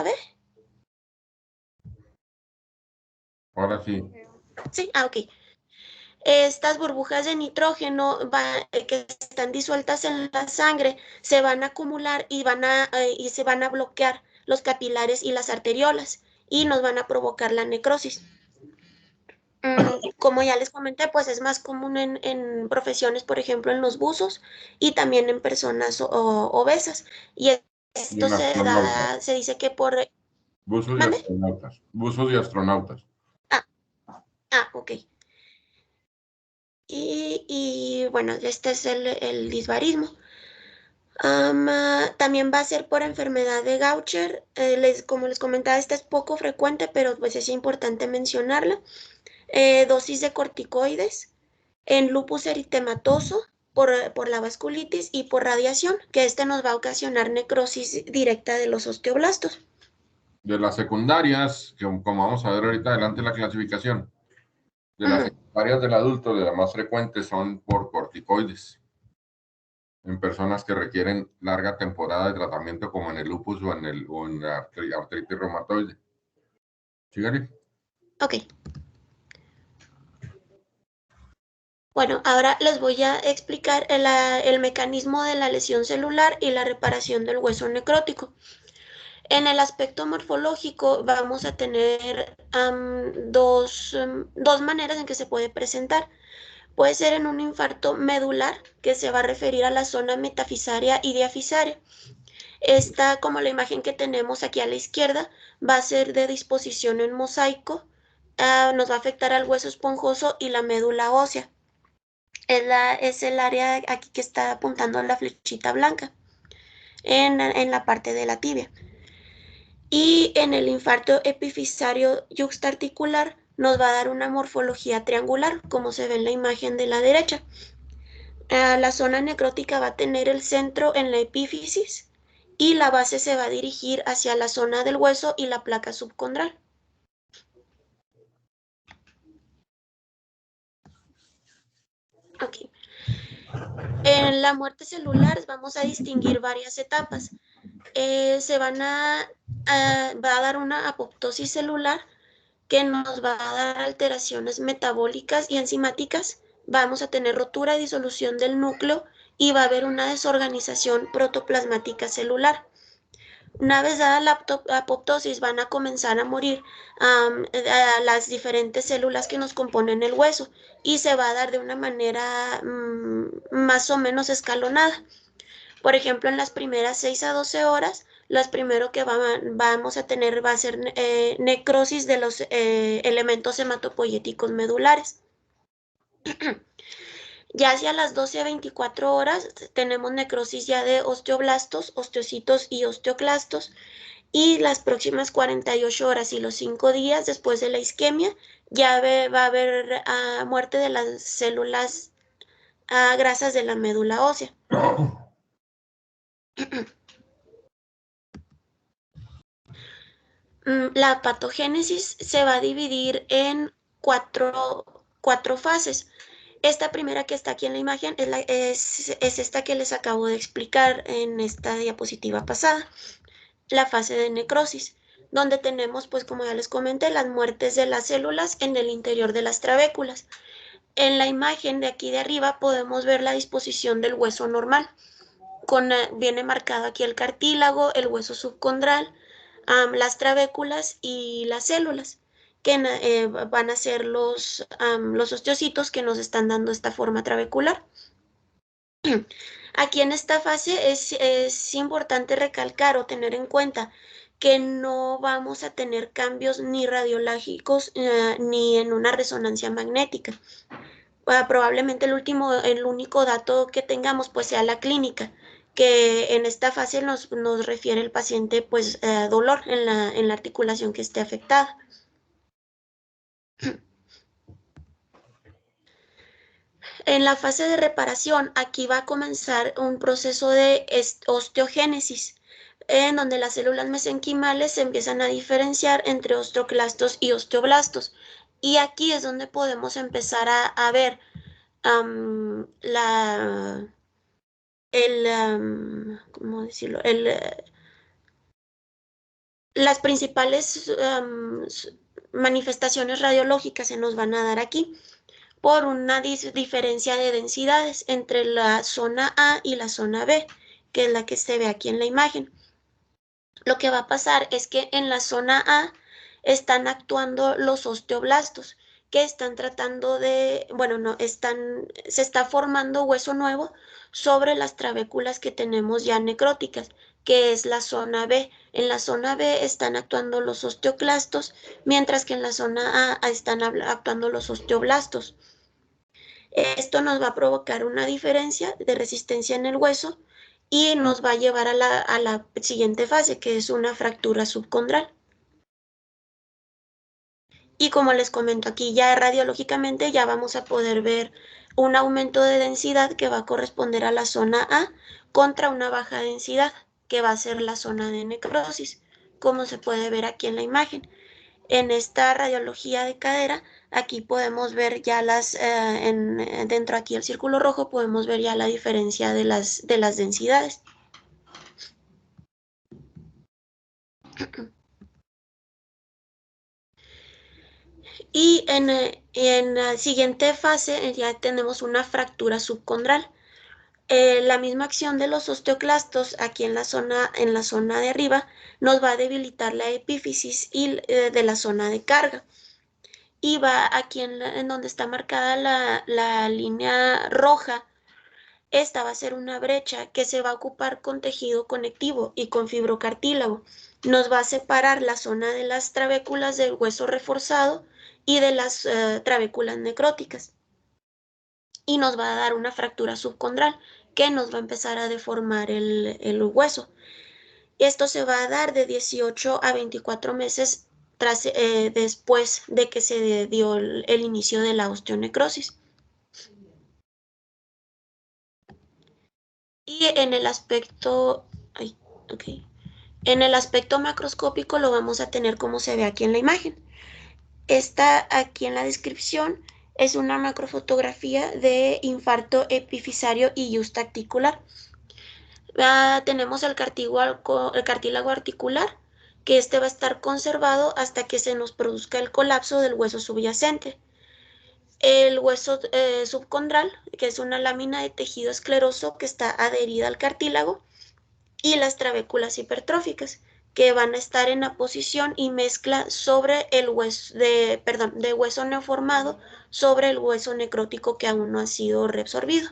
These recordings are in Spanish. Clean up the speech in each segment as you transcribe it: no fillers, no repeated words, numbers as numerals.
ve? Ahora sí. Sí, ok. Estas burbujas de nitrógeno que están disueltas en la sangre se van a acumular y se van a bloquear los capilares y las arteriolas y nos van a provocar la necrosis. Como ya les comenté, pues es más común en profesiones, por ejemplo, en los buzos y también en personas obesas. Y Y en esto astronautas. se dice que por... Buzos y ¿Mande? astronautas. Buzos y astronautas. Ok. Y bueno, este es el disbarismo. También va a ser por enfermedad de Gaucher. Como les comentaba, esta es poco frecuente, pero pues es importante mencionarla. Dosis de corticoides en lupus eritematoso por la vasculitis y por radiación, que este nos va a ocasionar necrosis directa de los osteoblastos. De las secundarias, que como vamos a ver ahorita adelante la clasificación, de las secundarias del adulto, de las más frecuentes son por corticoides, en personas que requieren larga temporada de tratamiento, como en el lupus o en la artritis reumatoide. ¿Sí, Gary? Ok. Bueno, ahora les voy a explicar el mecanismo de la lesión celular y la reparación del hueso necrótico. En el aspecto morfológico vamos a tener dos maneras en que se puede presentar. Puede ser en un infarto medular, que se va a referir a la zona metafisaria y diafisaria. Esta, como la imagen que tenemos aquí a la izquierda, va a ser de disposición en mosaico. Nos va a afectar al hueso esponjoso y la médula ósea. Es el área aquí que está apuntando la flechita blanca en la parte de la tibia. Y en el infarto epifisario yuxtaarticular nos va a dar una morfología triangular, como se ve en la imagen de la derecha. La zona necrótica va a tener el centro en la epífisis y la base se va a dirigir hacia la zona del hueso y la placa subcondral. Okay. En la muerte celular vamos a distinguir varias etapas. Va a dar una apoptosis celular que nos va a dar alteraciones metabólicas y enzimáticas. Vamos a tener rotura y disolución del núcleo y va a haber una desorganización protoplasmática celular. Una vez dada la apoptosis van a comenzar a morir las diferentes células que nos componen el hueso y se va a dar de una manera más o menos escalonada. Por ejemplo, en las primeras 6 a 12 horas, lo primero que vamos a tener va a ser necrosis de los elementos hematopoyéticos medulares. Ya hacia las 12 a 24 horas tenemos necrosis ya de osteoblastos, osteocitos y osteoclastos. Y las próximas 48 horas y los 5 días después de la isquemia ya va a haber muerte de las células grasas de la médula ósea. La patogénesis se va a dividir en cuatro fases. Esta primera que está aquí en la imagen es esta que les acabo de explicar en esta diapositiva pasada, la fase de necrosis, donde tenemos, pues como ya les comenté, las muertes de las células en el interior de las trabéculas. En la imagen de aquí de arriba podemos ver la disposición del hueso normal. Viene marcado aquí el cartílago, el hueso subcondral, las trabéculas y las células, que van a ser los osteocitos que nos están dando esta forma trabecular. Aquí en esta fase es importante recalcar o tener en cuenta que no vamos a tener cambios ni radiológicos ni en una resonancia magnética. Probablemente el único dato que tengamos pues sea la clínica, que en esta fase nos refiere el paciente pues dolor en la articulación que esté afectada. En la fase de reparación, aquí va a comenzar un proceso de osteogénesis, en donde las células mesenquimales se empiezan a diferenciar entre osteoclastos y osteoblastos. Y aquí es donde podemos empezar a ver ¿cómo decirlo? las principales manifestaciones radiológicas se nos van a dar aquí por una diferencia de densidades entre la zona A y la zona B, que es la que se ve aquí en la imagen. Lo que va a pasar es que en la zona A están actuando los osteoblastos, que están tratando de, bueno, no, se está formando hueso nuevo sobre las trabéculas que tenemos ya necróticas, que es la zona B. En la zona B están actuando los osteoclastos, mientras que en la zona A están actuando los osteoblastos. Esto nos va a provocar una diferencia de resistencia en el hueso y nos va a llevar a la siguiente fase, que es una fractura subcondral. Y como les comento aquí, ya radiológicamente ya vamos a poder ver un aumento de densidad que va a corresponder a la zona A contra una baja densidad, que va a ser la zona de necrosis, como se puede ver aquí en la imagen. En esta radiología de cadera, aquí podemos ver ya dentro aquí del círculo rojo, podemos ver ya la diferencia de las densidades. Y en la siguiente fase ya tenemos una fractura subcondral. La misma acción de los osteoclastos aquí en la zona de arriba nos va a debilitar la epífisis de la zona de carga. Y va aquí en donde está marcada la línea roja. Esta va a ser una brecha que se va a ocupar con tejido conectivo y con fibrocartílago. Nos va a separar la zona de las trabéculas del hueso reforzado y de las trabéculas necróticas. Y nos va a dar una fractura subcondral que nos va a empezar a deformar el hueso. Esto se va a dar de 18 a 24 meses después de que se dio el inicio de la osteonecrosis. Y en el aspecto, en el aspecto macroscópico lo vamos a tener como se ve aquí en la imagen. Esta aquí en la descripción es una macrofotografía de infarto epifisario y yuxtaarticular. Tenemos el cartílago articular, que este va a estar conservado hasta que se nos produzca el colapso del hueso subyacente. El hueso subcondral, que es una lámina de tejido escleroso que está adherida al cartílago, y las trabéculas hipertróficas, que van a estar en aposición y mezcla sobre el hueso de hueso neoformado sobre el hueso necrótico que aún no ha sido reabsorbido.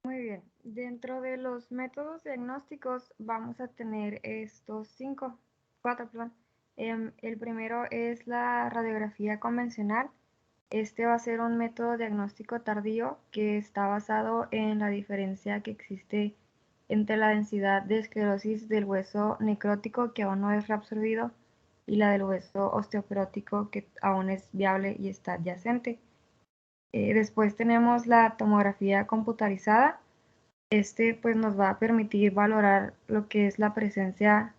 Muy bien, dentro de los métodos diagnósticos vamos a tener estos cuatro, perdón. El primero es la radiografía convencional. Este va a ser un método diagnóstico tardío que está basado en la diferencia que existe entre la densidad de esclerosis del hueso necrótico que aún no es reabsorbido y la del hueso osteoporótico que aún es viable y está adyacente. Después tenemos la tomografía computarizada. Este pues nos va a permitir valorar lo que es la presencia,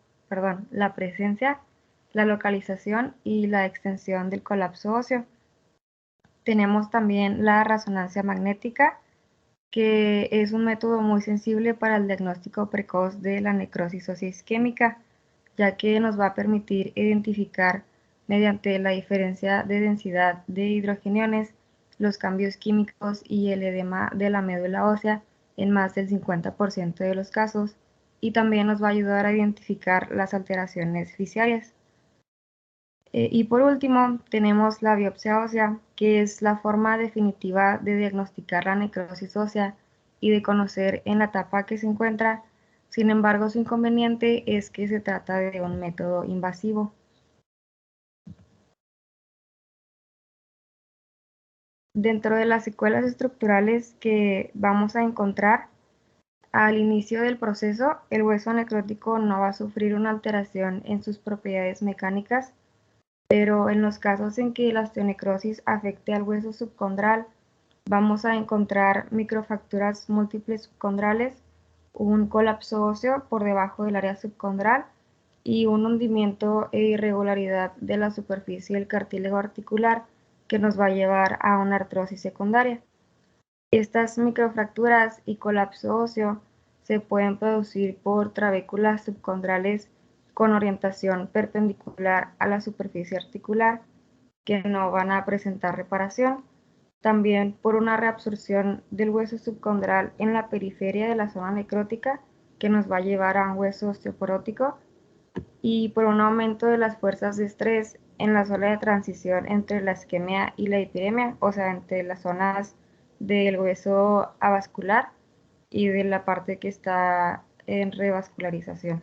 la localización y la extensión del colapso óseo. Tenemos también la resonancia magnética, que es un método muy sensible para el diagnóstico precoz de la necrosis ósea isquémica, ya que nos va a permitir identificar mediante la diferencia de densidad de hidrogeniones los cambios químicos y el edema de la médula ósea en más del 50% de los casos, y también nos va a ayudar a identificar las alteraciones fisiarias. Y por último, tenemos la biopsia ósea, que es la forma definitiva de diagnosticar la necrosis ósea y de conocer en la etapa que se encuentra. Sin embargo, su inconveniente es que se trata de un método invasivo. Dentro de las secuelas estructurales que vamos a encontrar, al inicio del proceso, el hueso necrótico no va a sufrir una alteración en sus propiedades mecánicas, pero en los casos en que la osteonecrosis afecte al hueso subcondral, vamos a encontrar microfracturas múltiples subcondrales, un colapso óseo por debajo del área subcondral y un hundimiento e irregularidad de la superficie del cartílago articular que nos va a llevar a una artrosis secundaria. Estas microfracturas y colapso óseo se pueden producir por trabéculas subcondrales con orientación perpendicular a la superficie articular que no van a presentar reparación. También por una reabsorción del hueso subcondral en la periferia de la zona necrótica que nos va a llevar a un hueso osteoporótico, y por un aumento de las fuerzas de estrés en la zona de transición entre la isquemia y la hiperemia, o sea, entre las zonas del hueso avascular y de la parte que está en revascularización.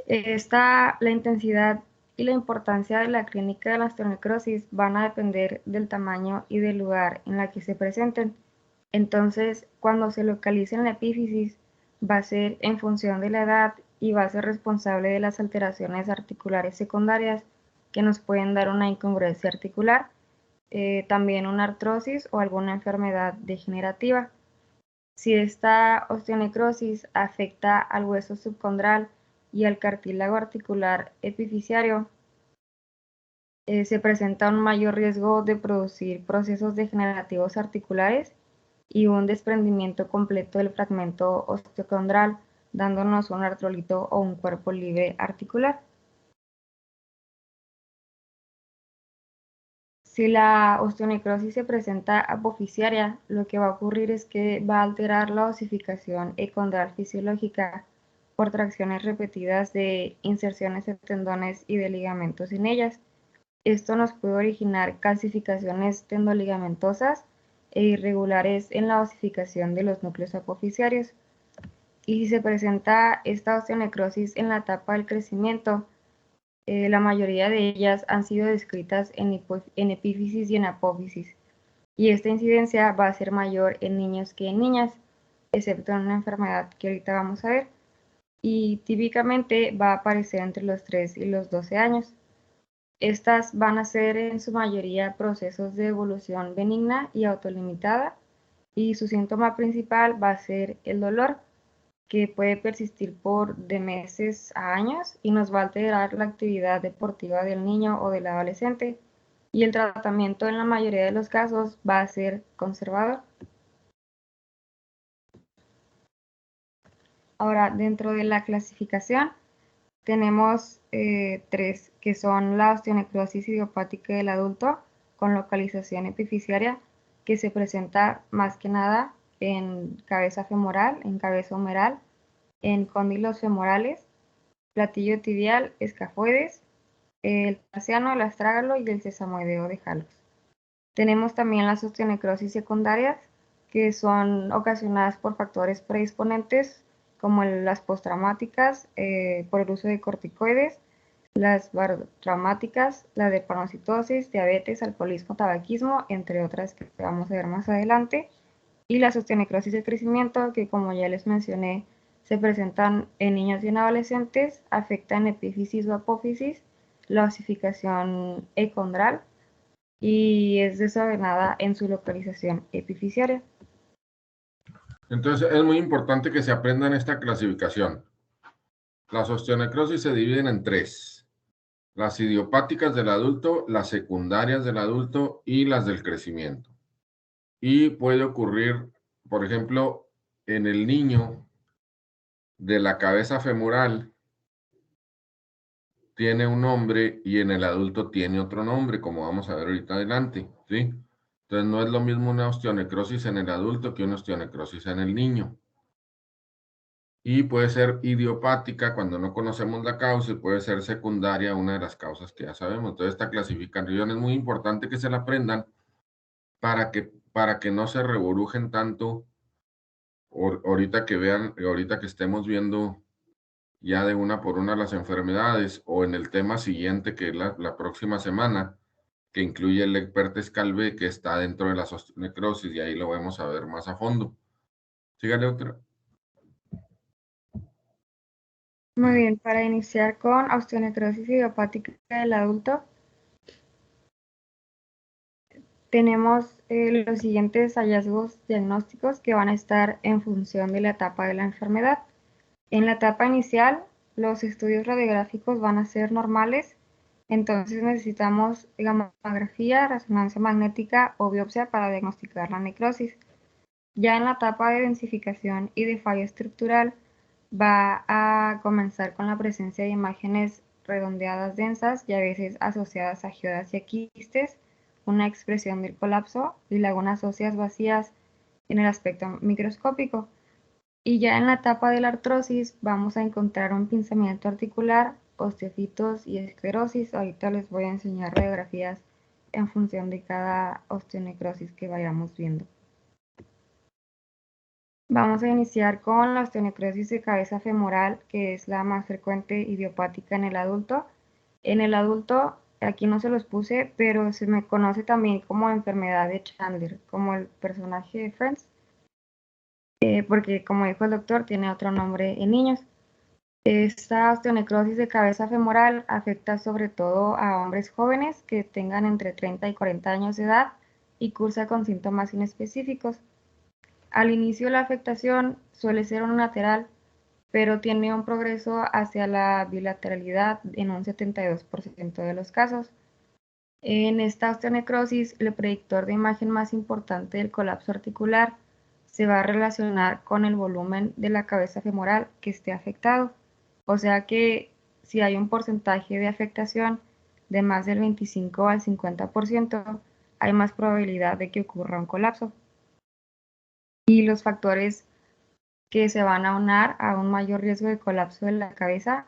La intensidad y la importancia de la clínica de la osteonecrosis van a depender del tamaño y del lugar en la que se presenten. Entonces, cuando se localice en la epífisis, va a ser en función de la edad y va a ser responsable de las alteraciones articulares secundarias que nos pueden dar una incongruencia articular, también una artrosis o alguna enfermedad degenerativa. Si esta osteonecrosis afecta al hueso subcondral y al cartílago articular epifisiario, se presenta un mayor riesgo de producir procesos degenerativos articulares y un desprendimiento completo del fragmento osteocondral, dándonos un artrolito o un cuerpo libre articular. Si la osteonecrosis se presenta apofisiaria, lo que va a ocurrir es que va a alterar la osificación econdral fisiológica por tracciones repetidas de inserciones de tendones y de ligamentos en ellas. Esto nos puede originar calcificaciones tendoligamentosas e irregulares en la osificación de los núcleos apofisiarios. Y si se presenta esta osteonecrosis en la etapa del crecimiento, la mayoría de ellas han sido descritas en epífisis y en apófisis, y esta incidencia va a ser mayor en niños que en niñas, excepto en una enfermedad que ahorita vamos a ver, y típicamente va a aparecer entre los 3 y los 12 años. Estas van a ser en su mayoría procesos de evolución benigna y autolimitada, y su síntoma principal va a ser el dolor, que puede persistir por de meses a años y nos va a alterar la actividad deportiva del niño o del adolescente, y el tratamiento en la mayoría de los casos va a ser conservador. Ahora, dentro de la clasificación tenemos 3, que son la osteonecrosis idiopática del adulto con localización epifisiaria, que se presenta más que nada en cabeza femoral, en cabeza humeral, en cóndilos femorales, platillo tibial, escafoides, el tarsiano, el astrágalo y el sesamoideo de Halos. Tenemos también las osteonecrosis secundarias, que son ocasionadas por factores predisponentes como las postraumáticas por el uso de corticoides, las barotraumáticas, la de panocitosis, diabetes, alcoholismo, tabaquismo, entre otras que vamos a ver más adelante, y las osteonecrosis de crecimiento, que como ya les mencioné, se presentan en niños y en adolescentes, afectan epífisis o apófisis, la osificación econdral, y es desordenada en su localización epifisiaria. Entonces es muy importante que se aprendan esta clasificación. Las osteonecrosis se dividen en 3. Las idiopáticas del adulto, las secundarias del adulto y las del crecimiento. Y puede ocurrir, por ejemplo, en el niño de la cabeza femoral tiene un nombre y en el adulto tiene otro nombre, como vamos a ver ahorita adelante, ¿sí? Entonces no es lo mismo una osteonecrosis en el adulto que una osteonecrosis en el niño. Y puede ser idiopática cuando no conocemos la causa y puede ser secundaria, una de las causas que ya sabemos. Entonces esta clasificación es muy importante que se la aprendan para que no se reburujen tanto ahorita que vean, ahorita que estemos viendo ya de una por una las enfermedades o en el tema siguiente que es la próxima semana, que incluye el Lecpertes calvé, que está dentro de la osteonecrosis, y ahí lo vamos a ver más a fondo. Sígale otra. Muy bien, para iniciar con osteonecrosis idiopática del adulto, tenemos los siguientes hallazgos diagnósticos que van a estar en función de la etapa de la enfermedad. En la etapa inicial, los estudios radiográficos van a ser normales, entonces necesitamos gamografía, resonancia magnética o biopsia para diagnosticar la necrosis. Ya en la etapa de densificación y de falla estructural, va a comenzar con la presencia de imágenes redondeadas densas y a veces asociadas a geodas y quistes, una expresión del colapso y lagunas óseas vacías en el aspecto microscópico. Y ya en la etapa de la artrosis vamos a encontrar un pinzamiento articular, osteofitos y esclerosis. Ahorita les voy a enseñar radiografías en función de cada osteonecrosis que vayamos viendo. Vamos a iniciar con la osteonecrosis de cabeza femoral, que es la más frecuente idiopática en el adulto. En el adulto, aquí no se los puse, pero se me conoce también como enfermedad de Chandler, como el personaje de Friends, porque como dijo el doctor, tiene otro nombre en niños. Esta osteonecrosis de cabeza femoral afecta sobre todo a hombres jóvenes que tengan entre 30 y 40 años de edad y cursa con síntomas inespecíficos. Al inicio la afectación suele ser unilateral, pero tiene un progreso hacia la bilateralidad en un 72% de los casos. En esta osteonecrosis, el predictor de imagen más importante del colapso articular se va a relacionar con el volumen de la cabeza femoral que esté afectado. O sea que si hay un porcentaje de afectación de más del 25 al 50%, hay más probabilidad de que ocurra un colapso. Y los factores que se van a aunar a un mayor riesgo de colapso de la cabeza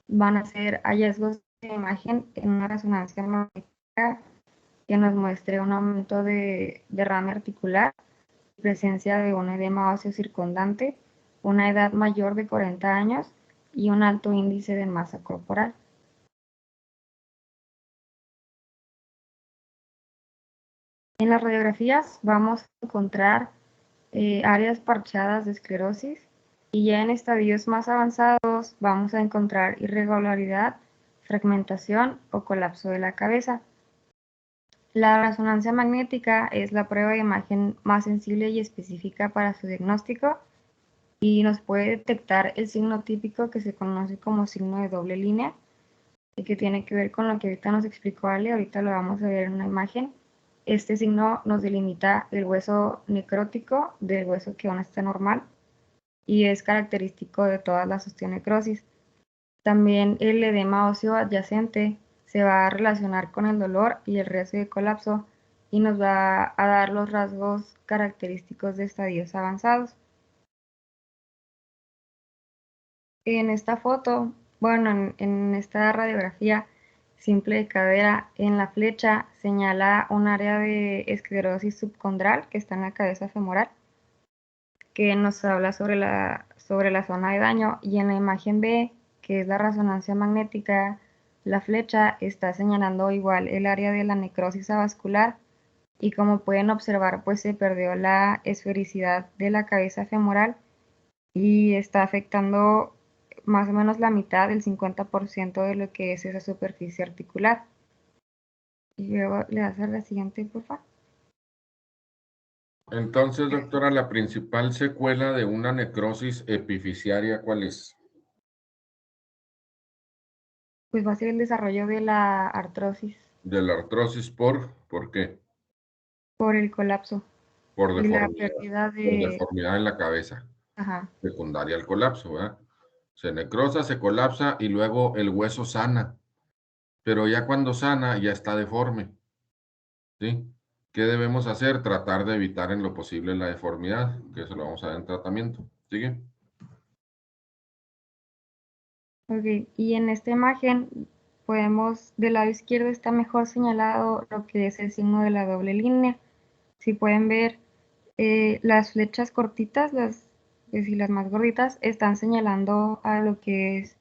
van a ser hallazgos de imagen en una resonancia magnética que nos muestre un aumento de derrame articular, presencia de un edema óseo circundante, una edad mayor de 40 años y un alto índice de masa corporal. En las radiografías vamos a encontrar áreas parchadas de esclerosis y ya en estadios más avanzados vamos a encontrar irregularidad, fragmentación o colapso de la cabeza. La resonancia magnética es la prueba de imagen más sensible y específica para su diagnóstico y nos puede detectar el signo típico que se conoce como signo de doble línea y que tiene que ver con lo que ahorita nos explicó Ale. Ahorita lo vamos a ver en una imagen. Este signo nos delimita el hueso necrótico del hueso que aún está normal y es característico de todas las osteonecrosis. También el edema óseo adyacente se va a relacionar con el dolor y el riesgo de colapso y nos va a dar los rasgos característicos de estadios avanzados. En esta foto, bueno, en esta radiografía simple de cadera, en la flecha señala un área de esclerosis subcondral que está en la cabeza femoral, que nos habla sobre la zona de daño, y en la imagen B, que es la resonancia magnética, la flecha está señalando igual el área de la necrosis avascular, y como pueden observar, pues se perdió la esfericidad de la cabeza femoral y está afectando más o menos la mitad, el 50% de lo que es esa superficie articular. Y luego le das a la siguiente, por favor. Entonces, doctora, la principal secuela de una necrosis epifisiaria, ¿cuál es? Pues va a ser el desarrollo de la artrosis. De la artrosis ¿por qué? Por el colapso Por y la deformidad, pérdida por de... deformidad en la cabeza, Ajá. secundaria al colapso, ¿verdad? Se necrosa, se colapsa y luego el hueso sana, pero ya cuando sana ya está deforme, ¿sí? ¿Qué debemos hacer? Tratar de evitar en lo posible la deformidad, que eso lo vamos a ver en tratamiento. ¿Sigue? Ok, y en esta imagen podemos, del lado izquierdo está mejor señalado lo que es el signo de la doble línea. Si pueden ver, las flechas cortitas, pues, y las más gorditas, están señalando a lo que es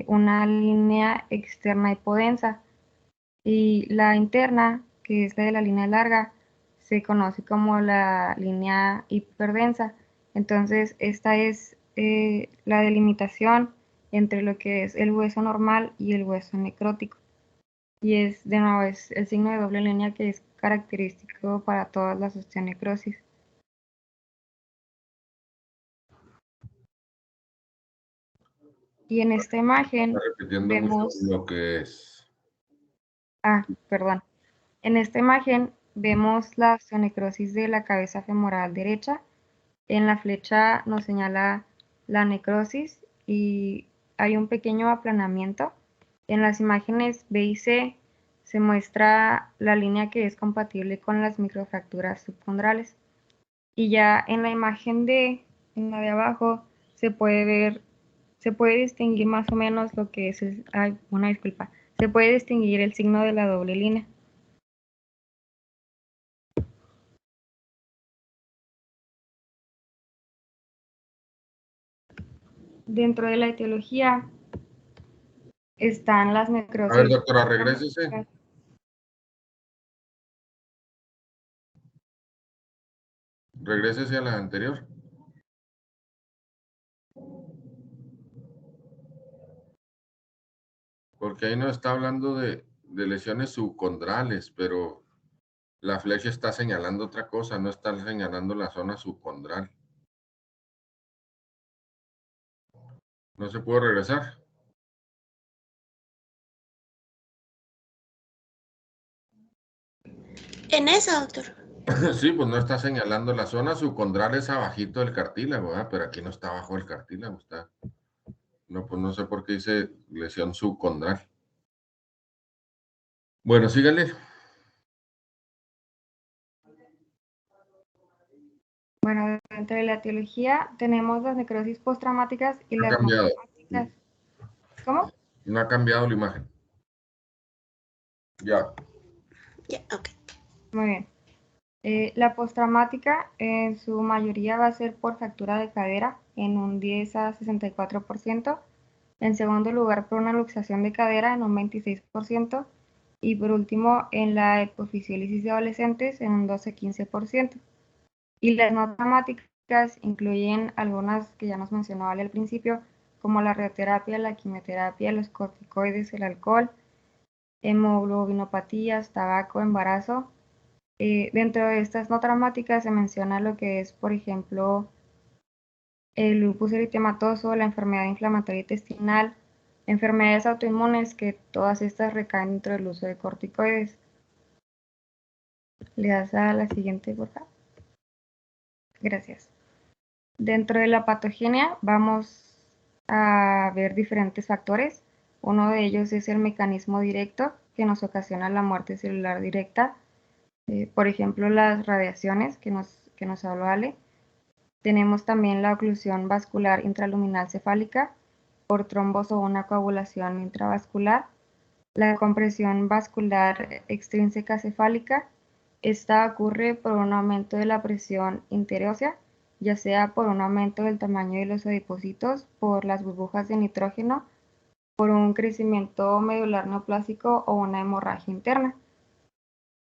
una línea externa hipodensa. Y la interna, que es la de la línea larga, se conoce como la línea hiperdensa. Entonces, esta es la delimitación entre lo que es el hueso normal y el hueso necrótico. y es de nuevo es el signo de doble línea que es característico para todas las osteonecrosis. Y en esta imagen Está repitiendo mucho vemos, lo que es. perdón, en esta imagen vemos la osteonecrosis de la cabeza femoral derecha. En la flecha nos señala la necrosis y hay un pequeño aplanamiento. En las imágenes B y C se muestra la línea que es compatible con las microfracturas subcondrales. Y ya en la imagen D, en la de abajo, se puede distinguir más o menos lo que es, una disculpa, se puede distinguir el signo de la doble línea. Dentro de la etiología están las necrosis. A ver, doctora, regrésese. Regrésese a la anterior. Porque ahí nos está hablando de lesiones subcondrales, pero la flecha está señalando otra cosa, no está señalando la zona subcondral. ¿No se puede regresar? En esa, doctor. Sí, pues no está señalando la zona subcondral, es abajito del cartílago, ¿verdad? Pero aquí no está abajo del cartílago, está. No, pues no sé por qué dice lesión subcondral. Bueno, sígale. Bueno, dentro de la etiología tenemos las necrosis postraumáticas y No ha las no cambiado. traumáticas. ¿Cómo? No ha cambiado la imagen. Ya. Ya, ok. Muy bien. La postraumática en su mayoría va a ser por fractura de cadera en un 10 a 64%. En segundo lugar, por una luxación de cadera en un 26%. Y por último, en la epifisiólisis de adolescentes en un 12-15%. Y las no traumáticas incluyen algunas que ya nos mencionó Ale al principio, como la radioterapia, la quimioterapia, los corticoides, el alcohol, hemoglobinopatías, tabaco, embarazo. Dentro de estas no traumáticas se menciona lo que es, por ejemplo, el lupus eritematoso, la enfermedad inflamatoria intestinal, enfermedades autoinmunes, que todas estas recaen dentro del uso de corticoides. Le das a la siguiente, por favor. Gracias. Dentro de la patogenia vamos a ver diferentes factores. Uno de ellos es el mecanismo directo que nos ocasiona la muerte celular directa. Por ejemplo, las radiaciones que nos habló Ale. Tenemos también la oclusión vascular intraluminal cefálica por trombos o una coagulación intravascular. La compresión vascular extrínseca cefálica. Esta ocurre por un aumento de la presión interósea, ya sea por un aumento del tamaño de los adipocitos, por las burbujas de nitrógeno, por un crecimiento medular neoplásico o una hemorragia interna.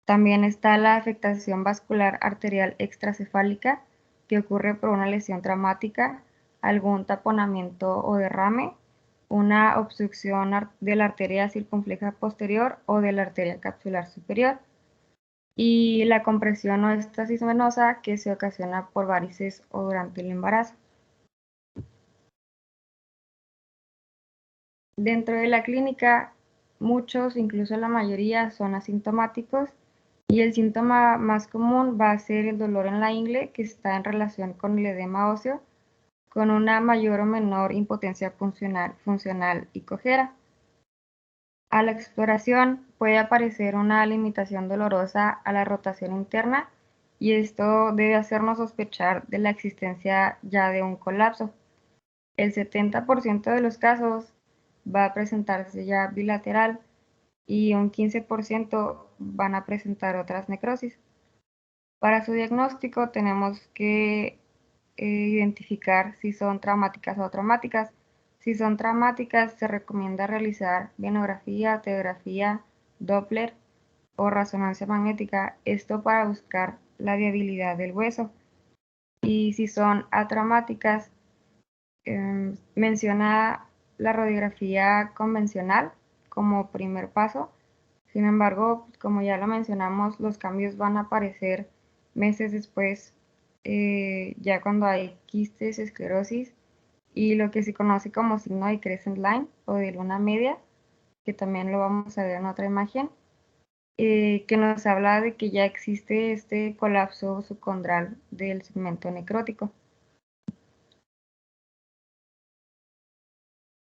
También está la afectación vascular arterial extracefálica, que ocurre por una lesión traumática, algún taponamiento o derrame, una obstrucción de la arteria circunfleja posterior o de la arteria capsular superior, y la compresión o éstasis venosa, que se ocasiona por varices o durante el embarazo. Dentro de la clínica, muchos, incluso la mayoría, son asintomáticos y el síntoma más común va a ser el dolor en la ingle, que está en relación con el edema óseo, con una mayor o menor impotencia funcional y cojera. A la exploración puede aparecer una limitación dolorosa a la rotación interna y esto debe hacernos sospechar de la existencia ya de un colapso. El 70% de los casos va a presentarse ya bilateral y un 15% van a presentar otras necrosis. Para su diagnóstico tenemos que identificar si son traumáticas o traumáticas. Si son traumáticas, se recomienda realizar venografía, teografía, Doppler o resonancia magnética, esto para buscar la viabilidad del hueso. Y si son atraumáticas, menciona la radiografía convencional como primer paso, Sin embargo, como ya lo mencionamos, los cambios van a aparecer meses después, ya cuando hay quistes, esclerosis y lo que se conoce como signo de crescent line o de luna media, que también lo vamos a ver en otra imagen, que nos habla de que ya existe este colapso subcondral del segmento necrótico.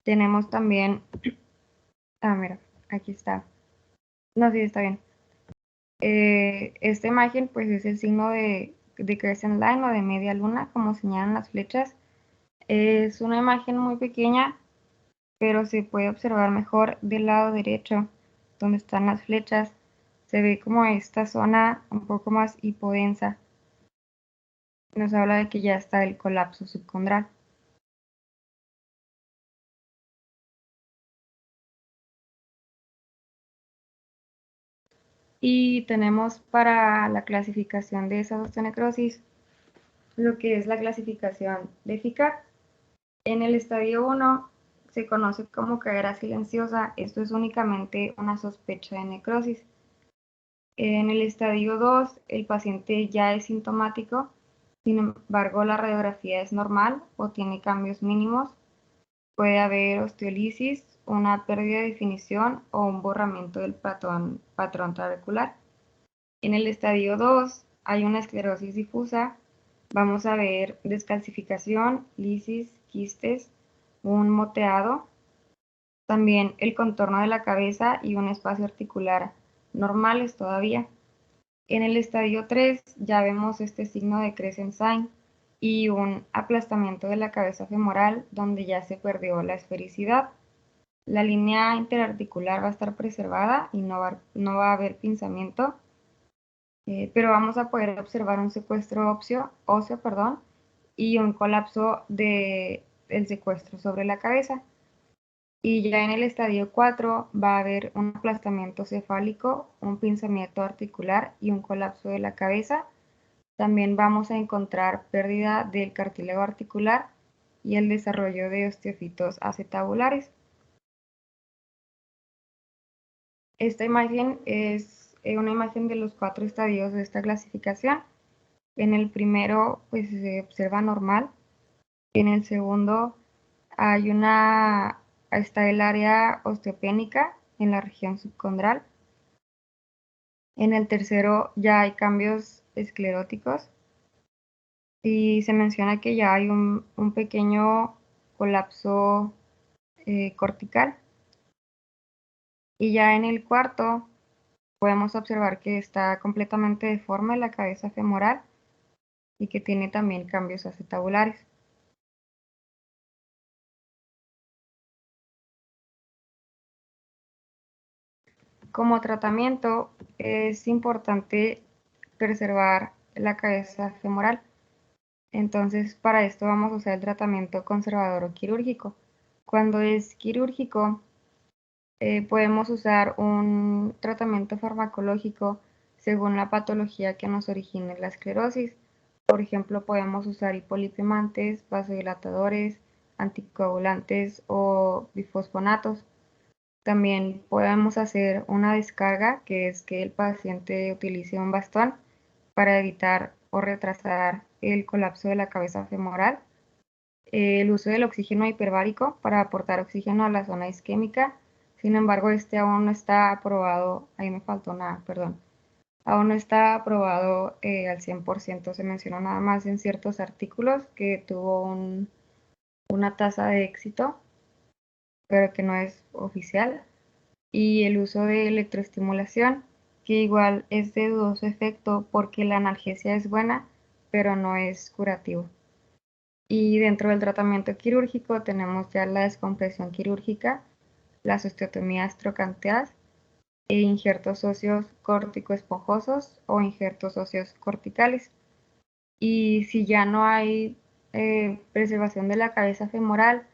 Tenemos también, mira, aquí está. No, sí, está bien. Esta imagen pues es el signo de crescent line o de media luna, como señalan las flechas. Es una imagen muy pequeña, pero se puede observar mejor del lado derecho, donde están las flechas. Se ve como esta zona un poco más hipodensa. Nos habla de que ya está el colapso subcondral. Y tenemos para la clasificación de esa osteonecrosis lo que es la clasificación de FICAR. En el estadio 1 se conoce como cadera silenciosa. Esto es únicamente una sospecha de necrosis. En el estadio 2 el paciente ya es sintomático, sin embargo la radiografía es normal o tiene cambios mínimos. Puede haber osteolisis, una pérdida de definición o un borramiento del patrón trabecular. En el estadio 2 hay una esclerosis difusa. Vamos a ver descalcificación, lisis, quistes, un moteado, también el contorno de la cabeza y un espacio articular normales todavía. En el estadio 3 ya vemos este signo de crescent sign y un aplastamiento de la cabeza femoral donde ya se perdió la esfericidad. La línea interarticular va a estar preservada y no va a haber pinzamiento, pero vamos a poder observar un secuestro óseo, y un colapso del secuestro sobre la cabeza. Y ya en el estadio 4 va a haber un aplastamiento cefálico, un pinzamiento articular y un colapso de la cabeza. También vamos a encontrar pérdida del cartílago articular y el desarrollo de osteofitos acetabulares. Esta imagen es una imagen de los 4 estadios de esta clasificación. En el primero pues se observa normal. En el segundo está el área osteopénica en la región subcondral. En el tercero ya hay cambios escleróticos y se menciona que ya hay un pequeño colapso cortical. Y ya en el cuarto podemos observar que está completamente deforme la cabeza femoral y que tiene también cambios acetabulares. Como tratamiento es importante preservar la cabeza femoral. Entonces, para esto vamos a usar el tratamiento conservador o quirúrgico. Cuando es quirúrgico, podemos usar un tratamiento farmacológico según la patología que nos origine la esclerosis. Por ejemplo, podemos usar hipolipimantes, vasodilatadores, anticoagulantes o bifosfonatos. También podemos hacer una descarga, que es que el paciente utilice un bastón para evitar o retrasar el colapso de la cabeza femoral. El uso del oxígeno hiperbárico para aportar oxígeno a la zona isquémica. Sin embargo, este aún no está aprobado, ahí me faltó nada, perdón. Aún no está aprobado al 100%, se mencionó nada más en ciertos artículos que tuvo una tasa de éxito, pero que no es oficial. Y el uso de electroestimulación, que igual es de dudoso efecto porque la analgesia es buena, pero no es curativo. Y dentro del tratamiento quirúrgico tenemos ya la descompresión quirúrgica, las osteotomías trocánteas e injertos óseos corticoesponjosos o injertos óseos corticales. Y si ya no hay preservación de la cabeza femoral,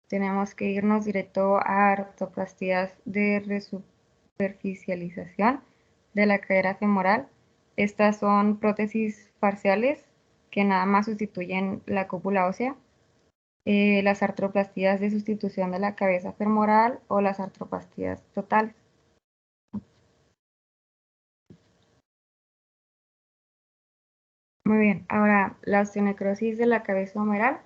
tenemos que irnos directo a artroplastías de resuperficialización de la cadera femoral. Estas son prótesis parciales que nada más sustituyen la cúpula ósea. Las artroplastías de sustitución de la cabeza femoral o las artroplastías totales. Muy bien, ahora la osteonecrosis de la cabeza humeral.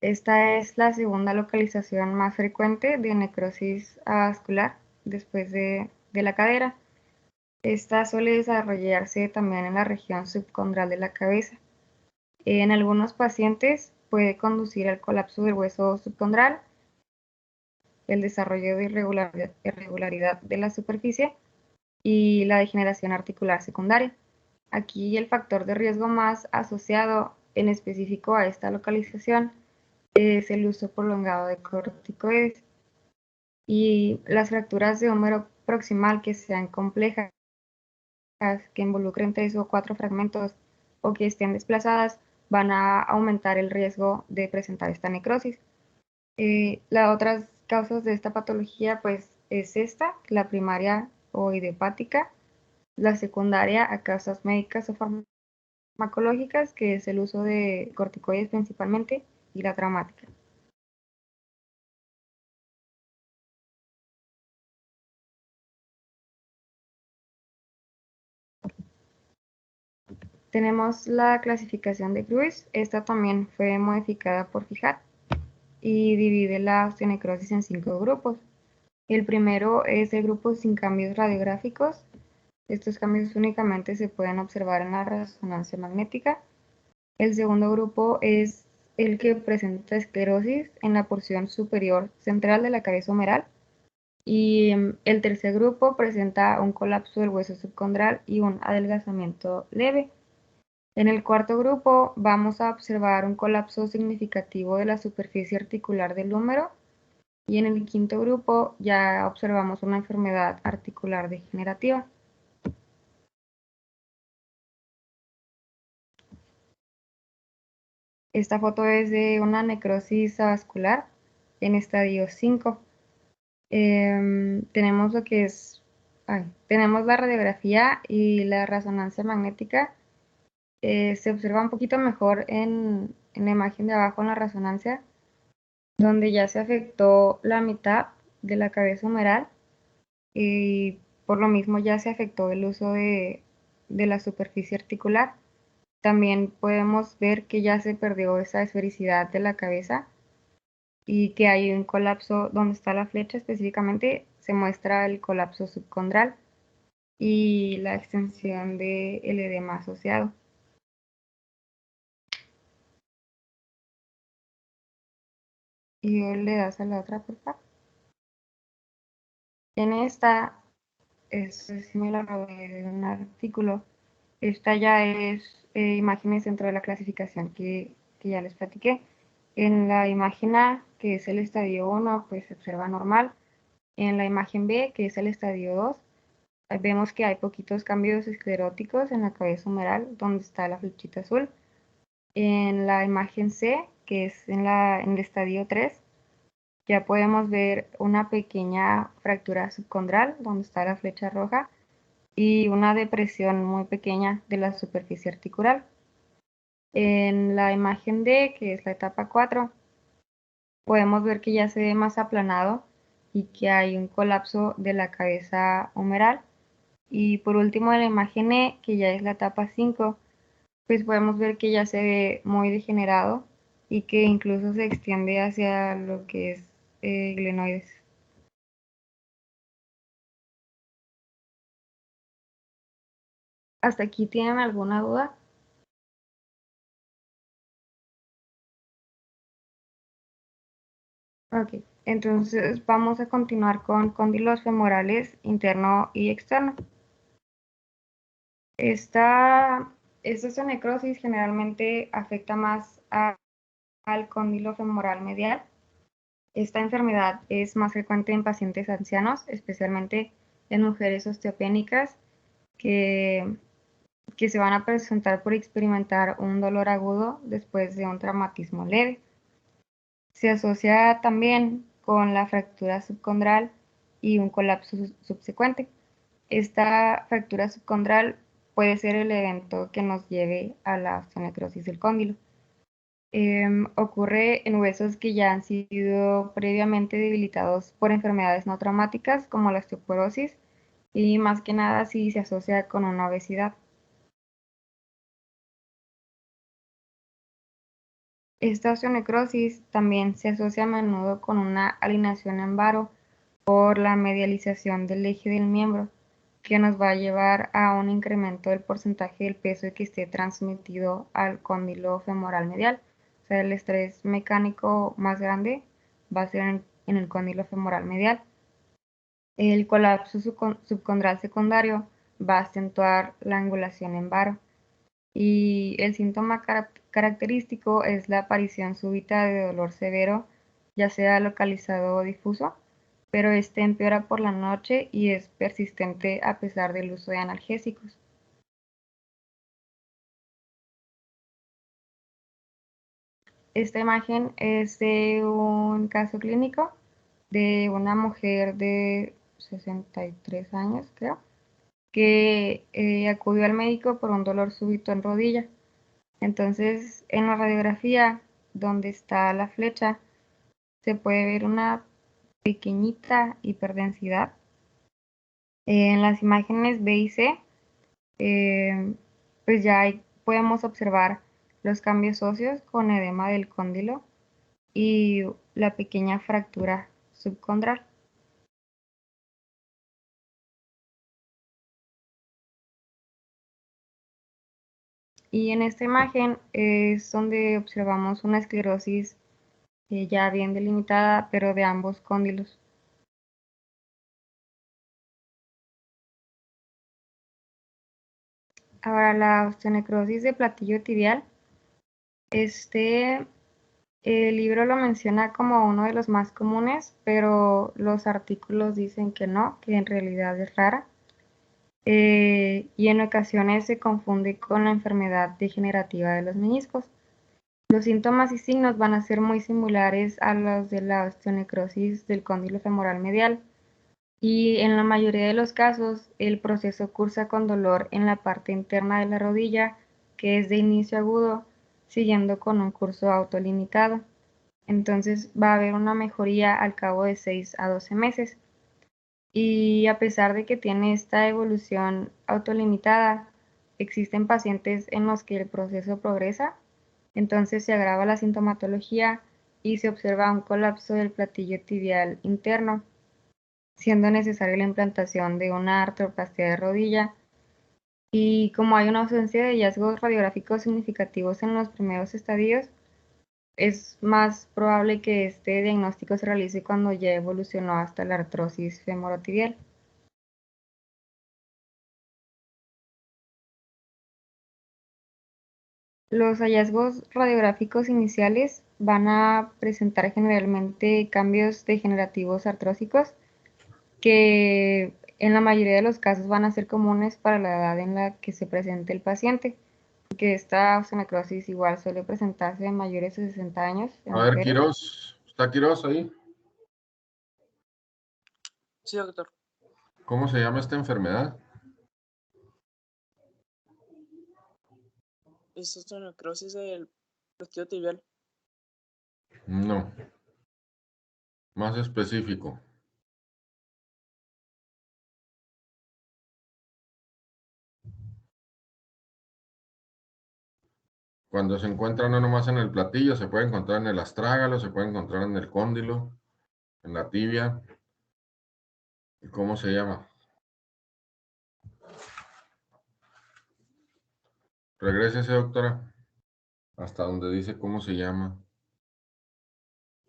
Esta es la segunda localización más frecuente de necrosis avascular después de la cadera. Esta suele desarrollarse también en la región subcondral de la cabeza. En algunos pacientes puede conducir al colapso del hueso subcondral, el desarrollo de irregularidad de la superficie y la degeneración articular secundaria. Aquí el factor de riesgo más asociado en específico a esta localización es el uso prolongado de corticoides y las fracturas de húmero proximal que sean complejas, que involucren 3 o 4 fragmentos o que estén desplazadas, van a aumentar el riesgo de presentar esta necrosis. Las otras causas de esta patología pues es esta, la primaria o idiopática, la secundaria a causas médicas o farmacológicas, que es el uso de corticoides principalmente, y la traumática. Tenemos la clasificación de Cruz. Esta también fue modificada por Fihat y divide la osteonecrosis en 5 grupos. El primero es el grupo sin cambios radiográficos. Estos cambios únicamente se pueden observar en la resonancia magnética. El segundo grupo es el que presenta esclerosis en la porción superior central de la cabeza humeral. Y el tercer grupo presenta un colapso del hueso subcondral y un adelgazamiento leve. En el cuarto grupo vamos a observar un colapso significativo de la superficie articular del húmero y en el quinto grupo ya observamos una enfermedad articular degenerativa. Esta foto es de una necrosis avascular en estadio 5. Tenemos lo que es, tenemos la radiografía y la resonancia magnética. Se observa un poquito mejor en la imagen de abajo en la resonancia, donde ya se afectó la mitad de la cabeza humeral y por lo mismo ya se afectó el uso de la superficie articular. También podemos ver que ya se perdió esa esfericidad de la cabeza y que hay un colapso donde está la flecha específicamente, se muestra el colapso subcondral y la extensión del edema asociado. Y le das a la otra, por favor. En esta es similar a un artículo. Esta ya es imágenes dentro de la clasificación que ya les platiqué. En la imagen A, que es el estadio 1, pues se observa normal. En la imagen B, que es el estadio 2, vemos que hay poquitos cambios escleróticos en la cabeza humeral, donde está la flechita azul. En la imagen C, que es en el estadio 3, ya podemos ver una pequeña fractura subcondral, donde está la flecha roja, y una depresión muy pequeña de la superficie articular. En la imagen D, que es la etapa 4, podemos ver que ya se ve más aplanado y que hay un colapso de la cabeza humeral. Y por último, en la imagen E, que ya es la etapa 5, pues podemos ver que ya se ve muy degenerado y que incluso se extiende hacia lo que es glenoides. ¿Hasta aquí tienen alguna duda? Ok, entonces vamos a continuar con cóndilos femorales interno y externo. Esta osteonecrosis generalmente afecta más al cóndilo femoral medial. Esta enfermedad es más frecuente en pacientes ancianos, especialmente en mujeres osteopénicas que se van a presentar por experimentar un dolor agudo después de un traumatismo leve. Se asocia también con la fractura subcondral y un colapso subsecuente. Esta fractura subcondral puede ser el evento que nos lleve a la osteonecrosis del cóndilo. Ocurre en huesos que ya han sido previamente debilitados por enfermedades no traumáticas como la osteoporosis y más que nada si se asocia con una obesidad. Esta osteonecrosis también se asocia a menudo con una alineación en varo por la medialización del eje del miembro, que nos va a llevar a un incremento del porcentaje del peso que esté transmitido al cóndilo femoral medial. O sea, el estrés mecánico más grande va a ser en el cóndilo femoral medial. El colapso subcondral secundario va a acentuar la angulación en varo. Y el síntoma característico es la aparición súbita de dolor severo, ya sea localizado o difuso, pero este empeora por la noche y es persistente a pesar del uso de analgésicos. Esta imagen es de un caso clínico de una mujer de 63 años, creo, que acudió al médico por un dolor súbito en rodilla. Entonces, en la radiografía, donde está la flecha, se puede ver una pequeñita hiperdensidad. En las imágenes B y C, pues ya podemos observar los cambios óseos con edema del cóndilo y la pequeña fractura subcondral. Y en esta imagen es donde observamos una esclerosis ya bien delimitada, pero de ambos cóndilos. Ahora, la osteonecrosis de platillo tibial, el libro lo menciona como uno de los más comunes, pero los artículos dicen que no, que en realidad es rara. Y en ocasiones se confunde con la enfermedad degenerativa de los meniscos. Los síntomas y signos van a ser muy similares a los de la osteonecrosis del cóndilo femoral medial, y en la mayoría de los casos el proceso cursa con dolor en la parte interna de la rodilla, que es de inicio agudo, siguiendo con un curso autolimitado. Entonces va a haber una mejoría al cabo de 6 a 12 meses. Y a pesar de que tiene esta evolución autolimitada, existen pacientes en los que el proceso progresa, entonces se agrava la sintomatología y se observa un colapso del platillo tibial interno, siendo necesaria la implantación de una artroplastia de rodilla. Y como hay una ausencia de hallazgos radiográficos significativos en los primeros estadios, es más probable que este diagnóstico se realice cuando ya evolucionó hasta la artrosis femorotibial. Los hallazgos radiográficos iniciales van a presentar generalmente cambios degenerativos artrósicos que en la mayoría de los casos van a ser comunes para la edad en la que se presente el paciente, porque esta osteonecrosis igual suele presentarse en mayores de 60 años en A ver, mujeres. Quirós, ¿está Quirós ahí? Sí, doctor. ¿Cómo se llama esta enfermedad? Es osteonecrosis del platillo tibial. No, más específico. Cuando se encuentra no nomás en el platillo, se puede encontrar en el astrágalo, se puede encontrar en el cóndilo, en la tibia. ¿Y cómo se llama? Regrésese, doctora, hasta donde dice cómo se llama.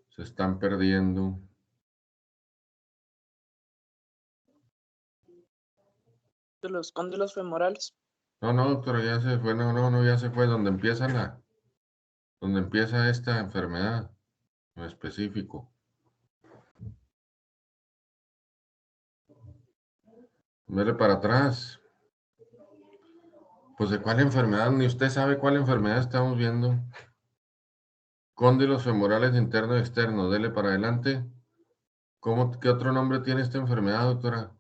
Se están perdiendo. De los cóndilos femorales. No, no, doctora, ya se fue. No, ya se fue. Donde empieza esta enfermedad en específico. Vele para atrás. Pues de cuál enfermedad, ni usted sabe cuál enfermedad estamos viendo. Cóndilos femorales interno y externo. Dele para adelante. ¿Qué otro nombre tiene esta enfermedad, doctora?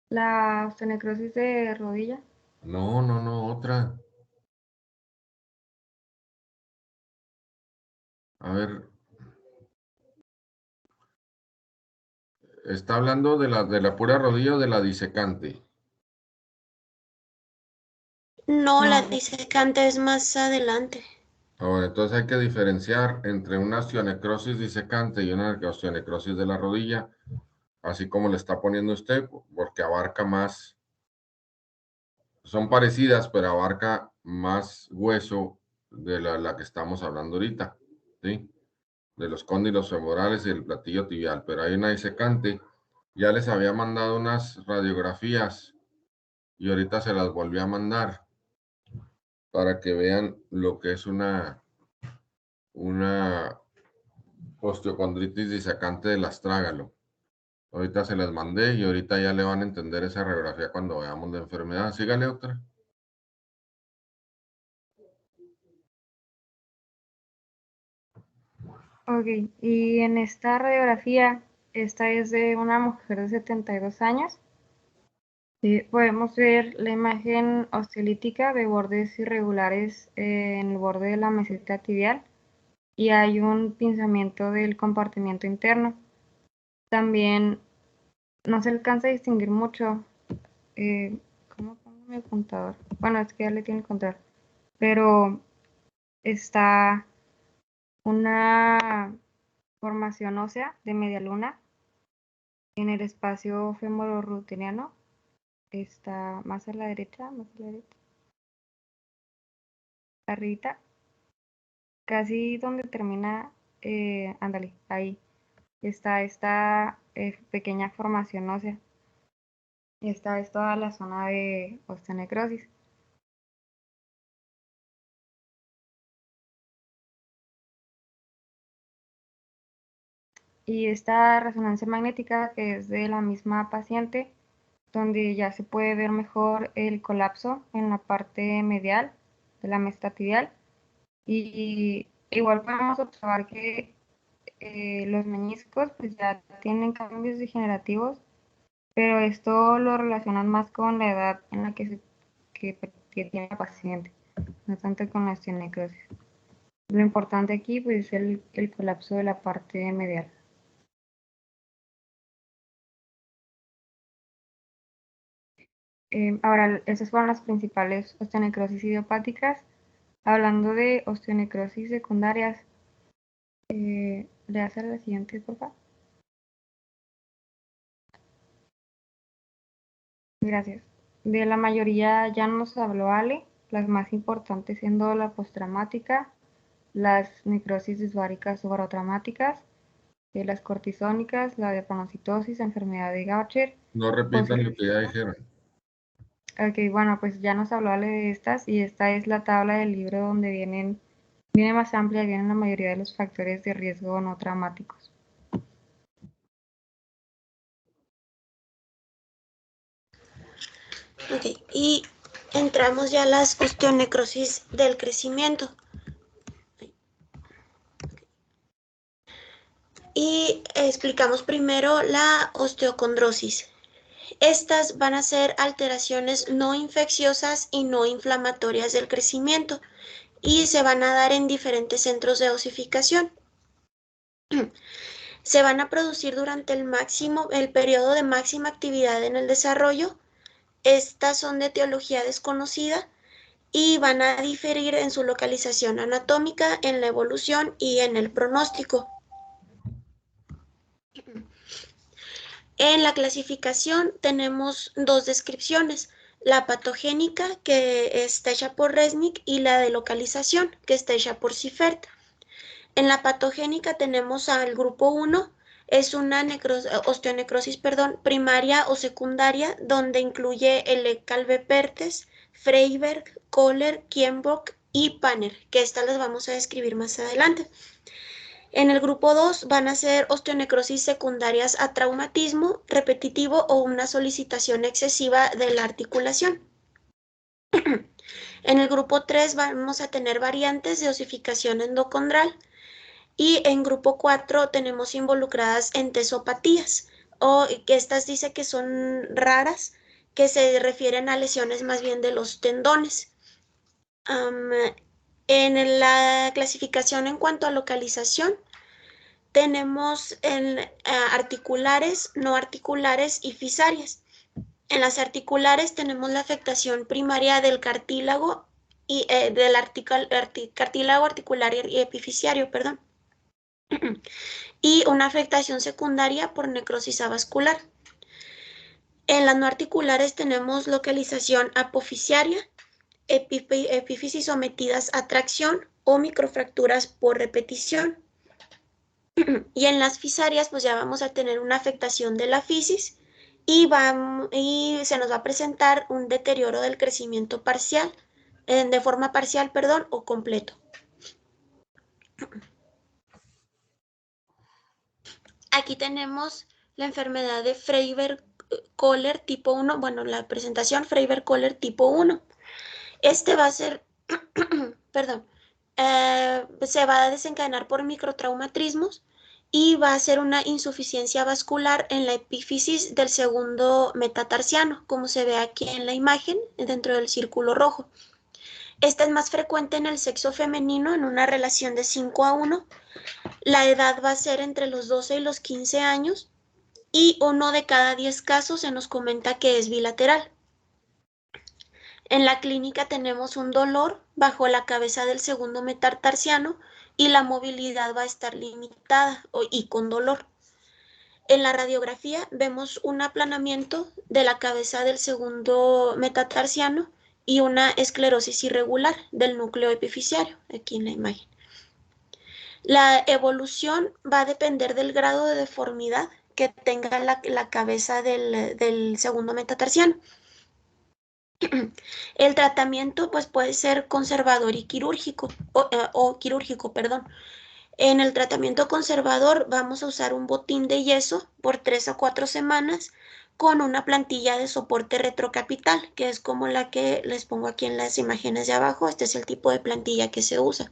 La osteonecrosis de rodilla. No, otra. A ver. ¿Está hablando de la pura rodilla o de la disecante? No, la No, disecante es más adelante. Ahora, entonces hay que diferenciar entre una osteonecrosis disecante y una osteonecrosis de la rodilla, así como le está poniendo usted, porque abarca más, son parecidas, pero abarca más hueso de la que estamos hablando ahorita, ¿sí? De los cóndilos femorales y el platillo tibial, pero hay una disecante. Ya les había mandado unas radiografías y ahorita se las volví a mandar para que vean lo que es una osteocondritis disecante del astrágalo. Ahorita se las mandé y ahorita ya le van a entender esa radiografía cuando veamos la enfermedad. Sígale otra. ok. Y en esta radiografía, esta es de una mujer de 72 años. Podemos ver la imagen osteolítica de bordes irregulares en el borde de la meseta tibial y hay un pinzamiento del compartimiento interno. También no se alcanza a distinguir mucho. ¿Cómo pongo mi contador? Bueno, es que ya le tiene el control. Pero está una formación ósea de media luna en el espacio femororuteniano. Está más a la derecha, arribita, casi donde termina, ándale, ahí está esta pequeña formación ósea. Esta es toda la zona de osteonecrosis. Y esta resonancia magnética, que es de la misma paciente, donde ya se puede ver mejor el colapso en la parte medial de la meseta tibial. Y igual podemos observar que los meniscos pues ya tienen cambios degenerativos, pero esto lo relacionan más con la edad en la que tiene la paciente, no tanto con la osteonecrosis. Lo importante aquí pues, es el colapso de la parte medial. Ahora, esas fueron las principales osteonecrosis idiopáticas. Hablando de osteonecrosis secundarias, ¿le hace la siguiente, por favor? Gracias. De la mayoría ya nos habló Ale, las más importantes siendo la postraumática, las necrosis disbáricas o barotraumáticas, las cortisónicas, la de enfermedad de Gaucher. No repitan lo que ya dijeron. Ok, bueno, pues ya nos habló Ale de estas y esta es la tabla del libro donde viene más amplia, vienen la mayoría de los factores de riesgo no traumáticos. Ok, y entramos ya a las osteonecrosis del crecimiento. Y explicamos primero la osteocondrosis. Estas van a ser alteraciones no infecciosas y no inflamatorias del crecimiento y se van a dar en diferentes centros de osificación. Se van a producir durante el periodo de máxima actividad en el desarrollo. Estas son de etiología desconocida y van a diferir en su localización anatómica, en la evolución y en el pronóstico. En la clasificación tenemos dos descripciones, la patogénica, que está hecha por Resnick, y la de localización, que está hecha por Seifert. En la patogénica tenemos al grupo 1, es una osteonecrosis primaria o secundaria, donde incluye el Calvé-Perthes, Freiberg, Kohler, Kienbock y Panner, que estas las vamos a describir más adelante. En el grupo 2 van a ser osteonecrosis secundarias a traumatismo repetitivo o una solicitación excesiva de la articulación. En el grupo 3 vamos a tener variantes de osificación endocondral y en grupo 4 tenemos involucradas entesopatías, o que estas dice que son raras, que se refieren a lesiones más bien de los tendones. En la clasificación en cuanto a localización, tenemos articulares, no articulares y fisarias. En las articulares tenemos la afectación primaria del cartílago y del cartílago articular y epifisiario, perdón. Y una afectación secundaria por necrosis avascular. En las no articulares tenemos localización apofisiaria, epífisis sometidas a tracción o microfracturas por repetición. Y en las fisarias pues ya vamos a tener una afectación de la fisis y se nos va a presentar un deterioro del crecimiento parcial, de forma parcial, perdón, o completo. Aquí tenemos la enfermedad de Freiberg-Koller tipo 1, bueno, la presentación Freiberg-Koller tipo 1. Este va a ser, perdón, se va a desencadenar por microtraumatismos y va a ser una insuficiencia vascular en la epífisis del segundo metatarsiano, como se ve aquí en la imagen, dentro del círculo rojo. Esta es más frecuente en el sexo femenino en una relación de 5:1. La edad va a ser entre los 12 y los 15 años y 1 de cada 10 casos se nos comenta que es bilateral. En la clínica tenemos un dolor bajo la cabeza del segundo metatarsiano y la movilidad va a estar limitada y con dolor. En la radiografía vemos un aplanamiento de la cabeza del segundo metatarsiano y una esclerosis irregular del núcleo epifisiario, aquí en la imagen. La evolución va a depender del grado de deformidad que tenga la cabeza del segundo metatarsiano. El tratamiento pues puede ser conservador y quirúrgico, o quirúrgico, perdón. En el tratamiento conservador vamos a usar un botín de yeso por 3 a 4 semanas con una plantilla de soporte retrocapital, que es como la que les pongo aquí en las imágenes de abajo. Este es el tipo de plantilla que se usa.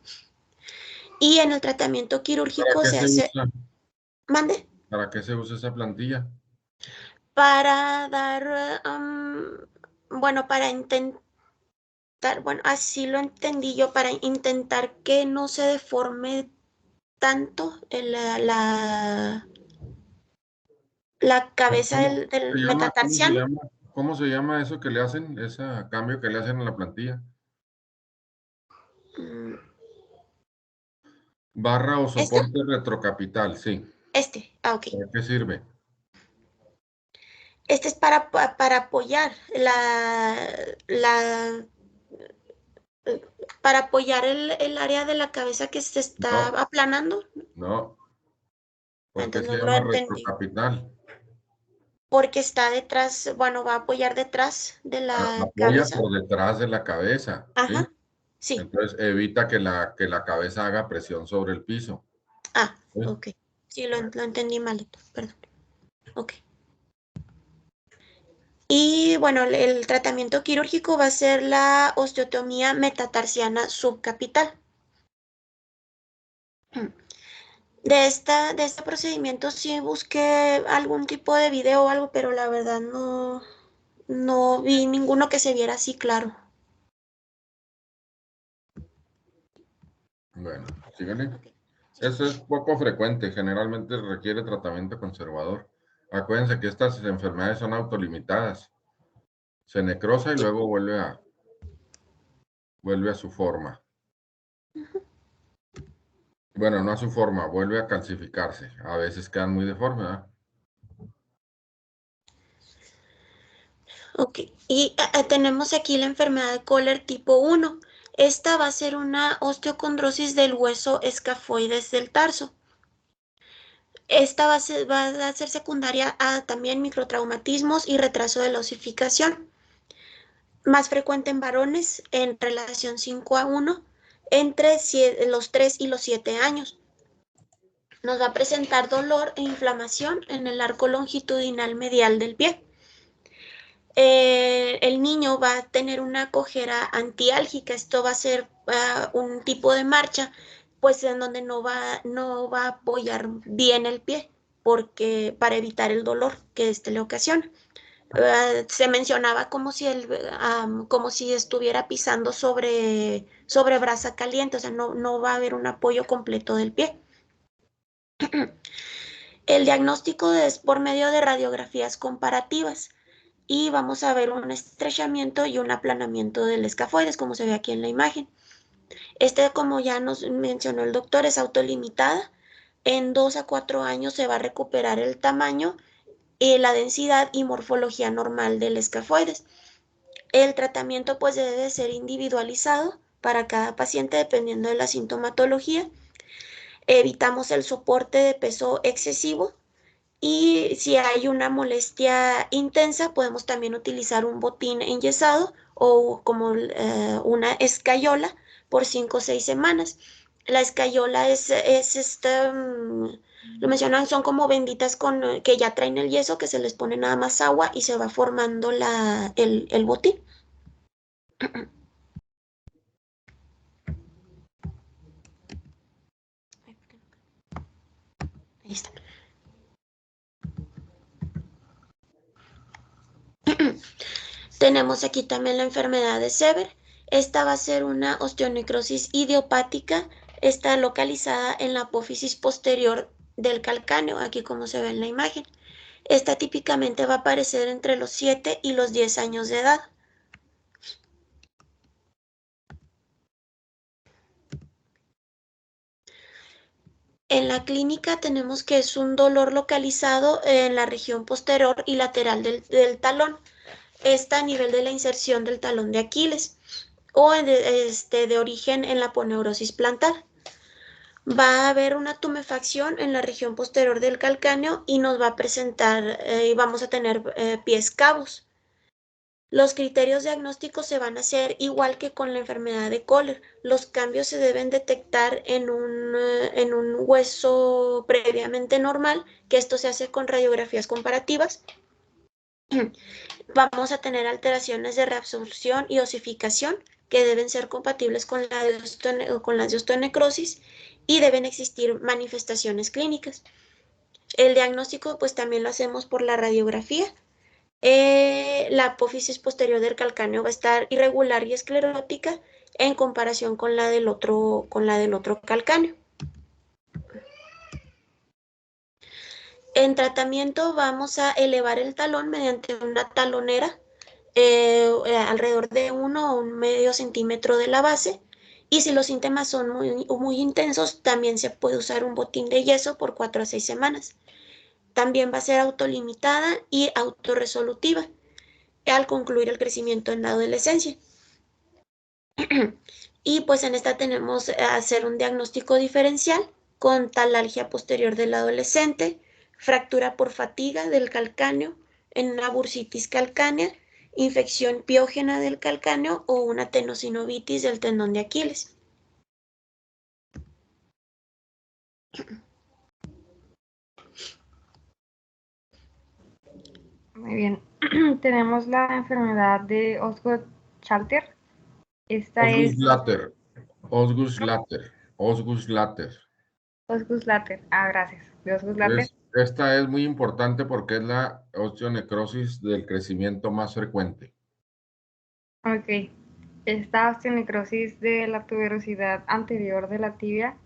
Y en el tratamiento quirúrgico ¿Para qué se se hace... usa? ¿Mande? ¿Para qué se usa esa plantilla? Para dar, bueno, para intentar, bueno, así lo entendí yo, para intentar que no se deforme tanto la cabeza del metatarsiano. ¿Cómo se llama eso que le hacen, ese cambio que le hacen a la plantilla? Mm, Barra o ¿Este? soporte retrocapital, sí. Ok. ¿Para qué sirve? Este es para apoyar para apoyar el área de la cabeza que se está No, aplanando. no. ¿Por qué Entonces se no lo llama entendí. retrocapital? Porque está detrás, bueno, va a apoyar detrás de la Apoya cabeza. por detrás de la cabeza, ¿sí? Ajá, sí. Entonces evita que la cabeza haga presión sobre el piso. Ah, ¿Sí? ok. Sí, lo entendí mal, perdón. Ok. Y bueno, el tratamiento quirúrgico va a ser la osteotomía metatarsiana subcapital. De este procedimiento sí busqué algún tipo de video o algo, pero la verdad no vi ninguno que se viera así claro. Bueno, síguele. Ok, sí. Eso es poco frecuente, generalmente requiere tratamiento conservador. Acuérdense que estas enfermedades son autolimitadas. Se necrosa y Sí. luego vuelve a su forma. Bueno, no a su forma, vuelve a calcificarse. A veces quedan muy deformes, ¿verdad? Ok, y tenemos aquí la enfermedad de Koller tipo 1. Esta va a ser una osteocondrosis del hueso escafoides del tarso. Esta va a ser secundaria a también microtraumatismos y retraso de la osificación. Más frecuente en varones en relación 5:1 entre los 3 y los 7 años. Nos va a presentar dolor e inflamación en el arco longitudinal medial del pie. El niño va a tener una cojera antiálgica. Esto va a ser un tipo de marcha, pues en donde no va a apoyar bien el pie, porque para evitar el dolor que le ocasiona. Se mencionaba como si estuviera pisando sobre brasa caliente, o sea, no va a haber un apoyo completo del pie. El diagnóstico es por medio de radiografías comparativas y vamos a ver un estrechamiento y un aplanamiento del escafoides, como se ve aquí en la imagen. Como ya nos mencionó el doctor, es autolimitada. En 2 a 4 años se va a recuperar el tamaño, la densidad y morfología normal del escafoides. El tratamiento pues debe de ser individualizado para cada paciente dependiendo de la sintomatología. Evitamos el soporte de peso excesivo y si hay una molestia intensa podemos también utilizar un botín enyesado o como una escayola por 5 o 6 semanas. La escayola lo mencionan, son como benditas que ya traen el yeso, que se les pone nada más agua y se va formando el botín. Ahí está. Tenemos aquí también la enfermedad de Sever. Esta va a ser una osteonecrosis idiopática. Está localizada en la apófisis posterior del calcáneo, aquí como se ve en la imagen. Esta típicamente va a aparecer entre los 7 y los 10 años de edad. En la clínica tenemos que es un dolor localizado en la región posterior y lateral del talón. Está a nivel de la inserción del talón de Aquiles o de origen en la aponeurosis plantar. Va a haber una tumefacción en la región posterior del calcáneo y nos va a presentar, y vamos a tener pies cabos. Los criterios diagnósticos se van a hacer igual que con la enfermedad de Kohler. Los cambios se deben detectar en un hueso previamente normal, que esto se hace con radiografías comparativas. Vamos a tener alteraciones de reabsorción y osificación que deben ser compatibles con las de osteonecrosis y deben existir manifestaciones clínicas. El diagnóstico pues también lo hacemos por la radiografía. La apófisis posterior del calcáneo va a estar irregular y esclerótica en comparación con la del otro calcáneo. En tratamiento vamos a elevar el talón mediante una talonera alrededor de 1 o 1/2 centímetro de la base. Y si los síntomas son muy intensos, también se puede usar un botín de yeso por 4 a 6 semanas. También va a ser autolimitada y autorresolutiva al concluir el crecimiento en la adolescencia. Y pues en esta tenemos hacer un diagnóstico diferencial con talalgia posterior del adolescente, fractura por fatiga del calcáneo, en una bursitis calcánea, infección piógena del calcáneo o una tenosinovitis del tendón de Aquiles. Muy bien. Tenemos la enfermedad de Osgood-Schlatter. Esta es Osgood-Schlatter. Osgood-Schlatter. Osgood-Schlatter. Osgood-Schlatter. Ah, gracias. De Osgood-Schlatter. Esta es muy importante porque es la osteonecrosis del crecimiento más frecuente. Ok. Esta osteonecrosis de la tuberosidad anterior de la tibia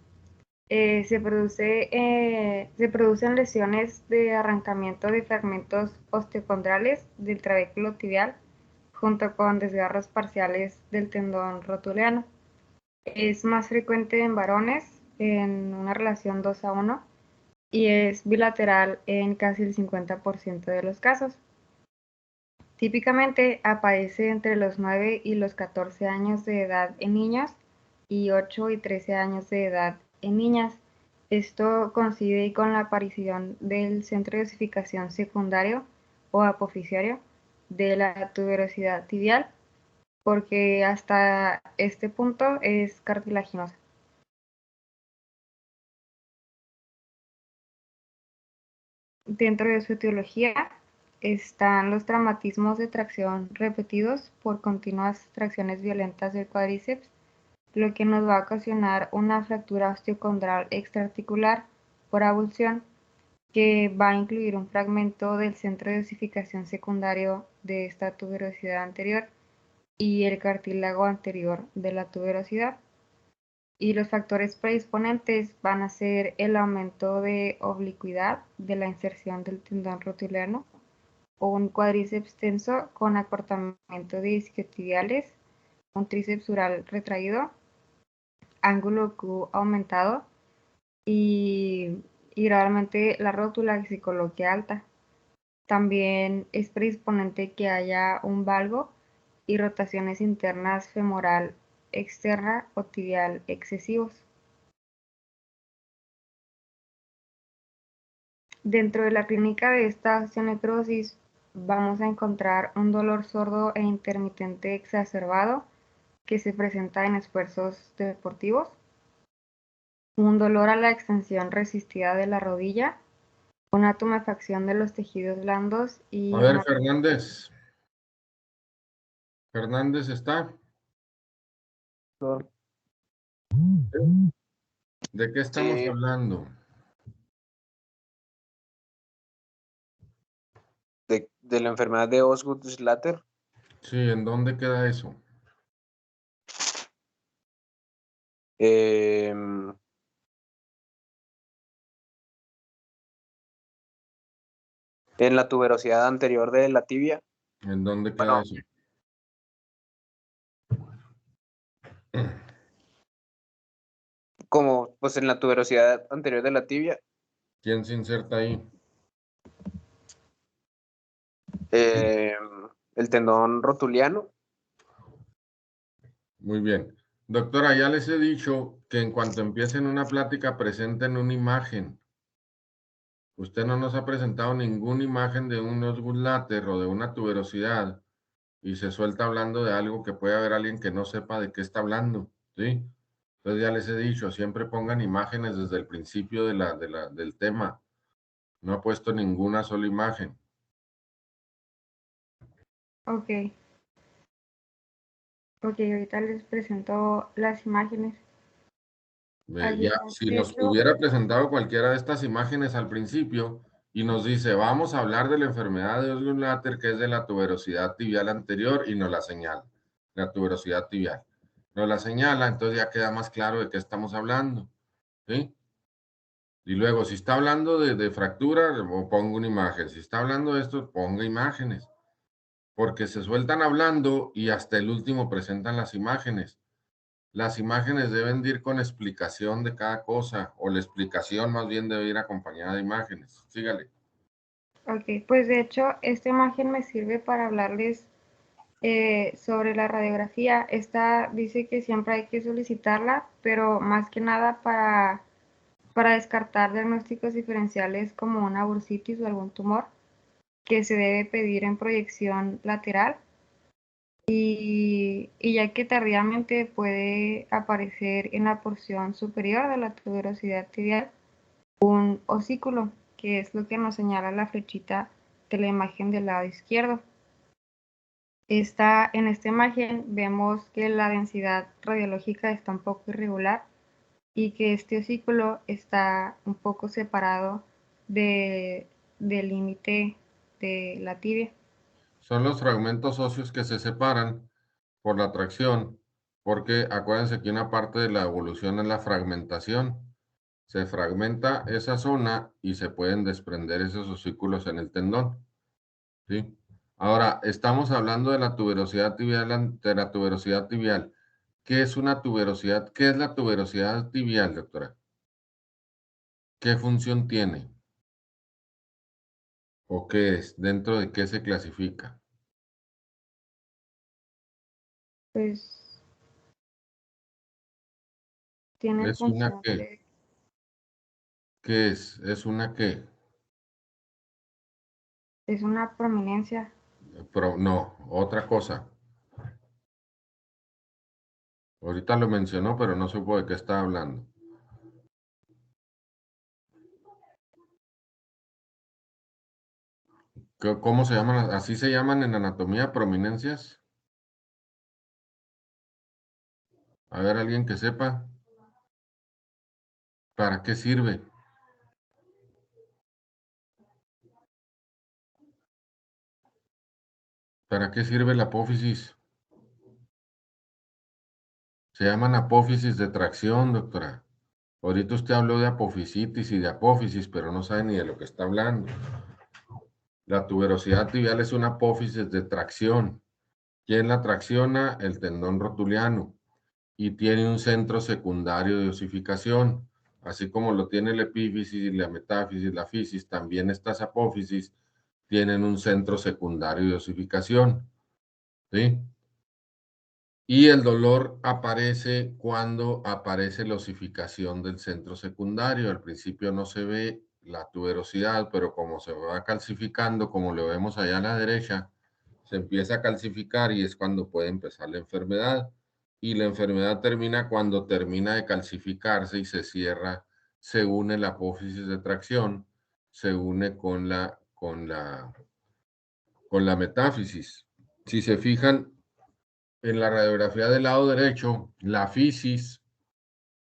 se producen lesiones de arrancamiento de fragmentos osteocondrales del trabéculo tibial junto con desgarros parciales del tendón rotuliano. Es más frecuente en varones en una relación 2 a 1 y es bilateral en casi el 50% de los casos. Típicamente aparece entre los 9 y los 14 años de edad en niños y 8 y 13 años de edad en niñas. Esto coincide con la aparición del centro de osificación secundario o apofisiario de la tuberosidad tibial, porque hasta este punto es cartilaginosa. Dentro de su etiología están los traumatismos de tracción repetidos por continuas tracciones violentas del cuádriceps, lo que nos va a ocasionar una fractura osteocondral extraarticular por avulsión, que va a incluir un fragmento del centro de osificación secundario de esta tuberosidad anterior y el cartílago anterior de la tuberosidad. Y los factores predisponentes van a ser el aumento de oblicuidad de la inserción del tendón rotuliano o un cuádriceps tenso con acortamiento de isquiotibiales, un tríceps sural retraído, ángulo Q aumentado y gradualmente la rótula que se coloque alta. También es predisponente que haya un valgo y rotaciones internas femoral externa o tibial excesivos. Dentro de la clínica de esta osteonecrosis vamos a encontrar un dolor sordo e intermitente exacerbado que se presenta en esfuerzos deportivos, un dolor a la extensión resistida de la rodilla, una tumefacción de los tejidos blandos y A ver, Fernández. Fernández está. ¿De qué estamos Sí, hablando? de la enfermedad de Osgood-Schlatter. Sí, ¿en dónde queda eso? em, en la tuberosidad anterior de la tibia. ¿En dónde queda Bueno, eso? como pues en la tuberosidad anterior de la tibia. ¿Quién se inserta ahí? El tendón rotuliano. Muy bien. Doctora, ya les he dicho que en cuanto empiecen una plática presenten una imagen. Usted no nos ha presentado ninguna imagen de un Osgood-Schlatter o de una tuberosidad y se suelta hablando de algo que puede haber alguien que no sepa de qué está hablando, ¿sí? Entonces ya les he dicho, siempre pongan imágenes desde el principio del tema. No ha puesto ninguna sola imagen. Ok, ahorita les presento las imágenes. Ya, si nos hubiera presentado cualquiera de estas imágenes al principio y nos dice, vamos a hablar de la enfermedad de Osgood-Schlatter, que es de la tuberosidad tibial anterior, y nos la señala, la tuberosidad tibial. Nos la señala, entonces ya queda más claro de qué estamos hablando, ¿sí? Y luego, si está hablando de fractura, pongo una imagen. Si está hablando de esto, ponga imágenes. Porque se sueltan hablando y hasta el último presentan las imágenes. Las imágenes deben de ir con explicación de cada cosa, o la explicación más bien debe ir acompañada de imágenes. Sígale. Ok, pues de hecho esta imagen me sirve para hablarles sobre la radiografía. Esta dice que siempre hay que solicitarla, pero más que nada para descartar diagnósticos diferenciales como una bursitis o algún tumor que se debe pedir en proyección lateral y ya que tardíamente puede aparecer en la porción superior de la tuberosidad tibial un osículo, que es lo que nos señala la flechita de la imagen del lado izquierdo. En esta imagen vemos que la densidad radiológica está un poco irregular y que este osículo está un poco separado del límite de la tibia. Son los fragmentos óseos que se separan por la tracción, porque acuérdense que una parte de la evolución es la fragmentación. Se fragmenta esa zona y se pueden desprender esos osículos en el tendón, ¿sí? Ahora, estamos hablando de la tuberosidad tibial, de la tuberosidad tibial. ¿Qué es una tuberosidad? ¿Qué es la tuberosidad tibial, doctora? ¿Qué función tiene? ¿O qué es? ¿Dentro de qué se clasifica? Pues tiene ¿Es una función qué? de... ¿Qué es? ¿Es una qué? Es una prominencia. No, otra cosa. Ahorita lo mencionó, pero no supo de qué está hablando. ¿Cómo se llaman? ¿Así se llaman en anatomía prominencias? A ver, alguien que sepa. ¿Para qué sirve? ¿Para qué sirve la apófisis? Se llaman apófisis de tracción, doctora. Ahorita usted habló de apofisitis y de apófisis, pero no sabe ni de lo que está hablando. La tuberosidad tibial es una apófisis de tracción. ¿Quién la tracciona? El tendón rotuliano. Y tiene un centro secundario de osificación. Así como lo tiene la epífisis, la metáfisis, la fisis, también estas apófisis tienen un centro secundario de osificación. ¿Sí? Y el dolor aparece cuando aparece la osificación del centro secundario. Al principio no se ve la tuberosidad, pero como se va calcificando, como lo vemos allá a la derecha, se empieza a calcificar y es cuando puede empezar la enfermedad. Y la enfermedad termina cuando termina de calcificarse y se cierra, se une la apófisis de tracción, se une con la metáfisis. Si se fijan, en la radiografía del lado derecho, la fisis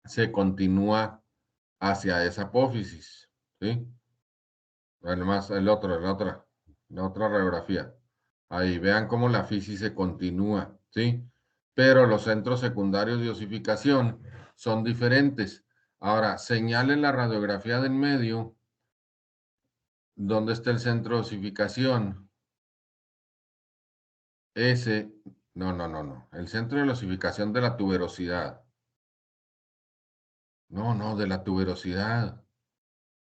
se continúa hacia esa apófisis, ¿sí? Bueno, más la otra radiografía. Ahí vean cómo la fisis se continúa, ¿sí? Pero los centros secundarios de osificación son diferentes. Ahora, señalen la radiografía del medio, ¿dónde está el centro de osificación? Ese, no. El centro de osificación de la tuberosidad. No, de la tuberosidad.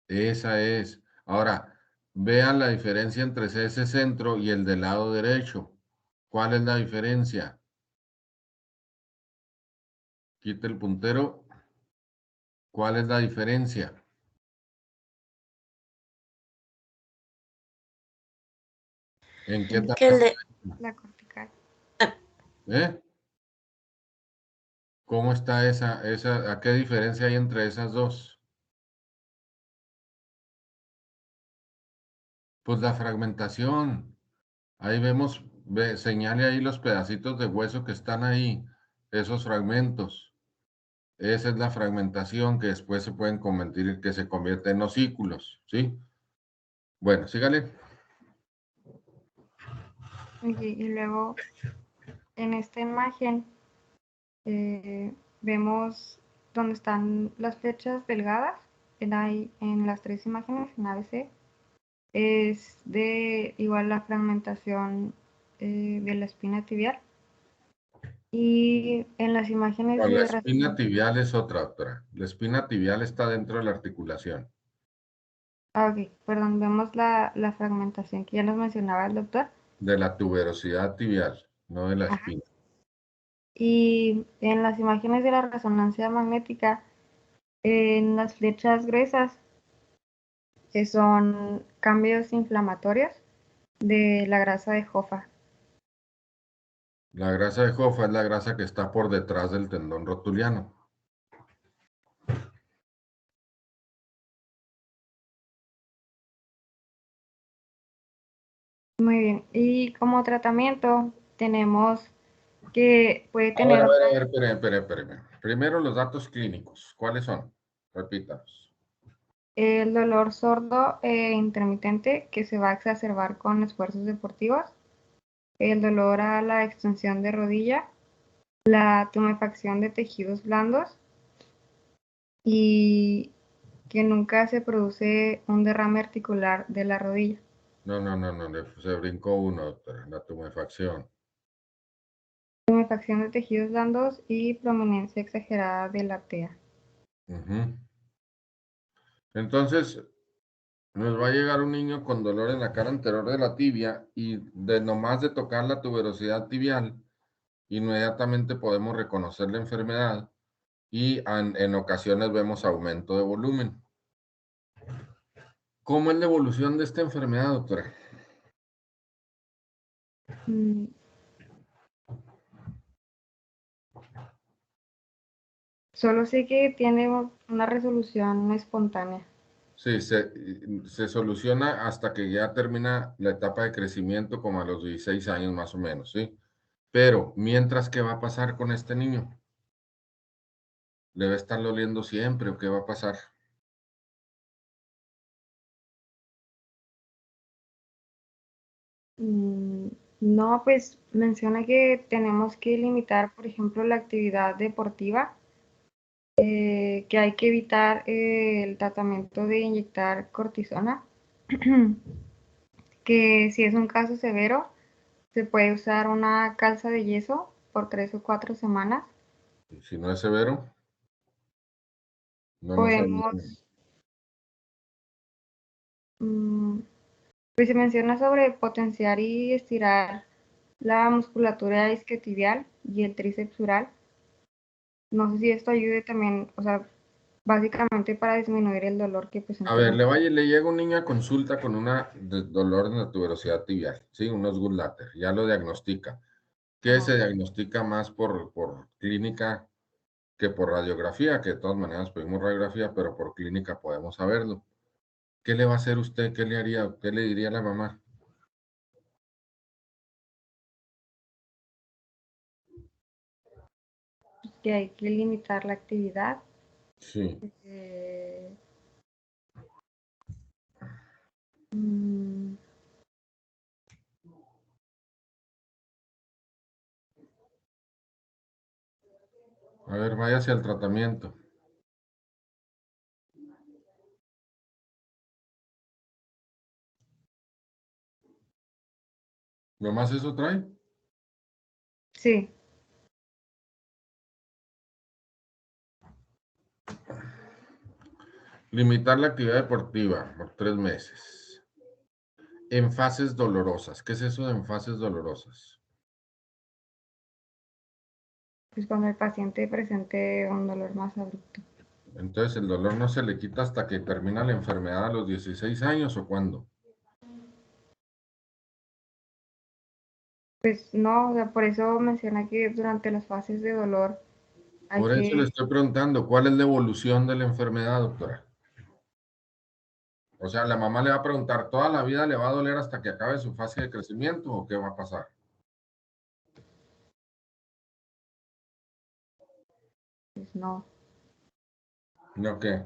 Esa es. Ahora, vean la diferencia entre ese centro y el del lado derecho. ¿Cuál es la diferencia? Quita el puntero. ¿Cuál es la diferencia? ¿En qué Que el de... La cortical. ¿Eh? ¿Cómo está a qué diferencia hay entre esas dos? Pues la fragmentación. Ahí vemos, señale ahí los pedacitos de hueso que están ahí, esos fragmentos. Esa es la fragmentación que después se pueden convertir, que se convierte en osículos, ¿sí? Bueno, sígale. Y luego, en esta imagen, vemos donde están las flechas delgadas, en las tres imágenes, en ABC, es de igual la fragmentación de la espina tibial. Y en las imágenes No, la de espina tibial es otra, doctora. La espina tibial está dentro de la articulación. ok, perdón, vemos la fragmentación que ya nos mencionaba el doctor. De la tuberosidad tibial, no de la Ajá. espina. Y en las imágenes de la resonancia magnética, en las flechas gruesas, que son cambios inflamatorios de la grasa de Hoffa. La grasa de Hoffa es la grasa que está por detrás del tendón rotuliano. Muy bien. Y como tratamiento tenemos que puede A tener ver, espérame. Primero los datos clínicos. ¿Cuáles son? Repítanos. el dolor sordo e intermitente que se va a exacerbar con esfuerzos deportivos, el dolor a la extensión de rodilla, la tumefacción de tejidos blandos y que nunca se produce un derrame articular de la rodilla. No, se brincó uno, doctora, la tumefacción. Tumefacción de tejidos blandos y prominencia exagerada de la tea. Entonces, nos va a llegar un niño con dolor en la cara anterior de la tibia y de nomás de tocar la tuberosidad tibial, inmediatamente podemos reconocer la enfermedad y en ocasiones vemos aumento de volumen. ¿Cómo es la evolución de esta enfermedad, doctora? Solo sé que tiene una resolución espontánea. Sí, se soluciona hasta que ya termina la etapa de crecimiento, como a los 16 años más o menos, ¿sí? Pero, mientras, ¿qué va a pasar con este niño? ¿Le va a estar doliendo siempre o qué va a pasar? No, pues menciona que tenemos que limitar, por ejemplo, la actividad deportiva, que hay que evitar el tratamiento de inyectar cortisona, que si es un caso severo, se puede usar una calza de yeso por 3 o 4 semanas. Si no es severo, no sabía. Podemos, pues se menciona sobre potenciar y estirar la musculatura isquiotibial y el tríceps ural. No sé si esto ayude también, o sea, básicamente para disminuir el dolor que A presenta ver, la... le llega un niño a consulta con una dolor en la tuberosidad tibial, ¿sí? Unos Gulater, ya lo diagnostica. ¿Qué se diagnostica más por clínica que por radiografía? Que de todas maneras pedimos radiografía, pero por clínica podemos saberlo. ¿Qué le va a hacer usted? ¿Qué le haría? ¿Qué le diría a la mamá? Que hay que limitar la actividad. Sí. Mm, A ver, váyase al tratamiento. ¿Nomás eso trae? sí, Limitar la actividad deportiva por 3 meses. En fases dolorosas. ¿Qué es eso de en fases dolorosas? pues cuando el paciente presente un dolor más abrupto. Entonces, ¿el dolor no se le quita hasta que termina la enfermedad a los 16 años o cuándo? Pues no, o sea, por eso menciona que durante las fases de dolor hay Por eso le que, estoy preguntando, ¿cuál es la evolución de la enfermedad, doctora? O sea, la mamá le va a preguntar, ¿toda la vida le va a doler hasta que acabe su fase de crecimiento o qué va a pasar? pues no, No, ¿qué?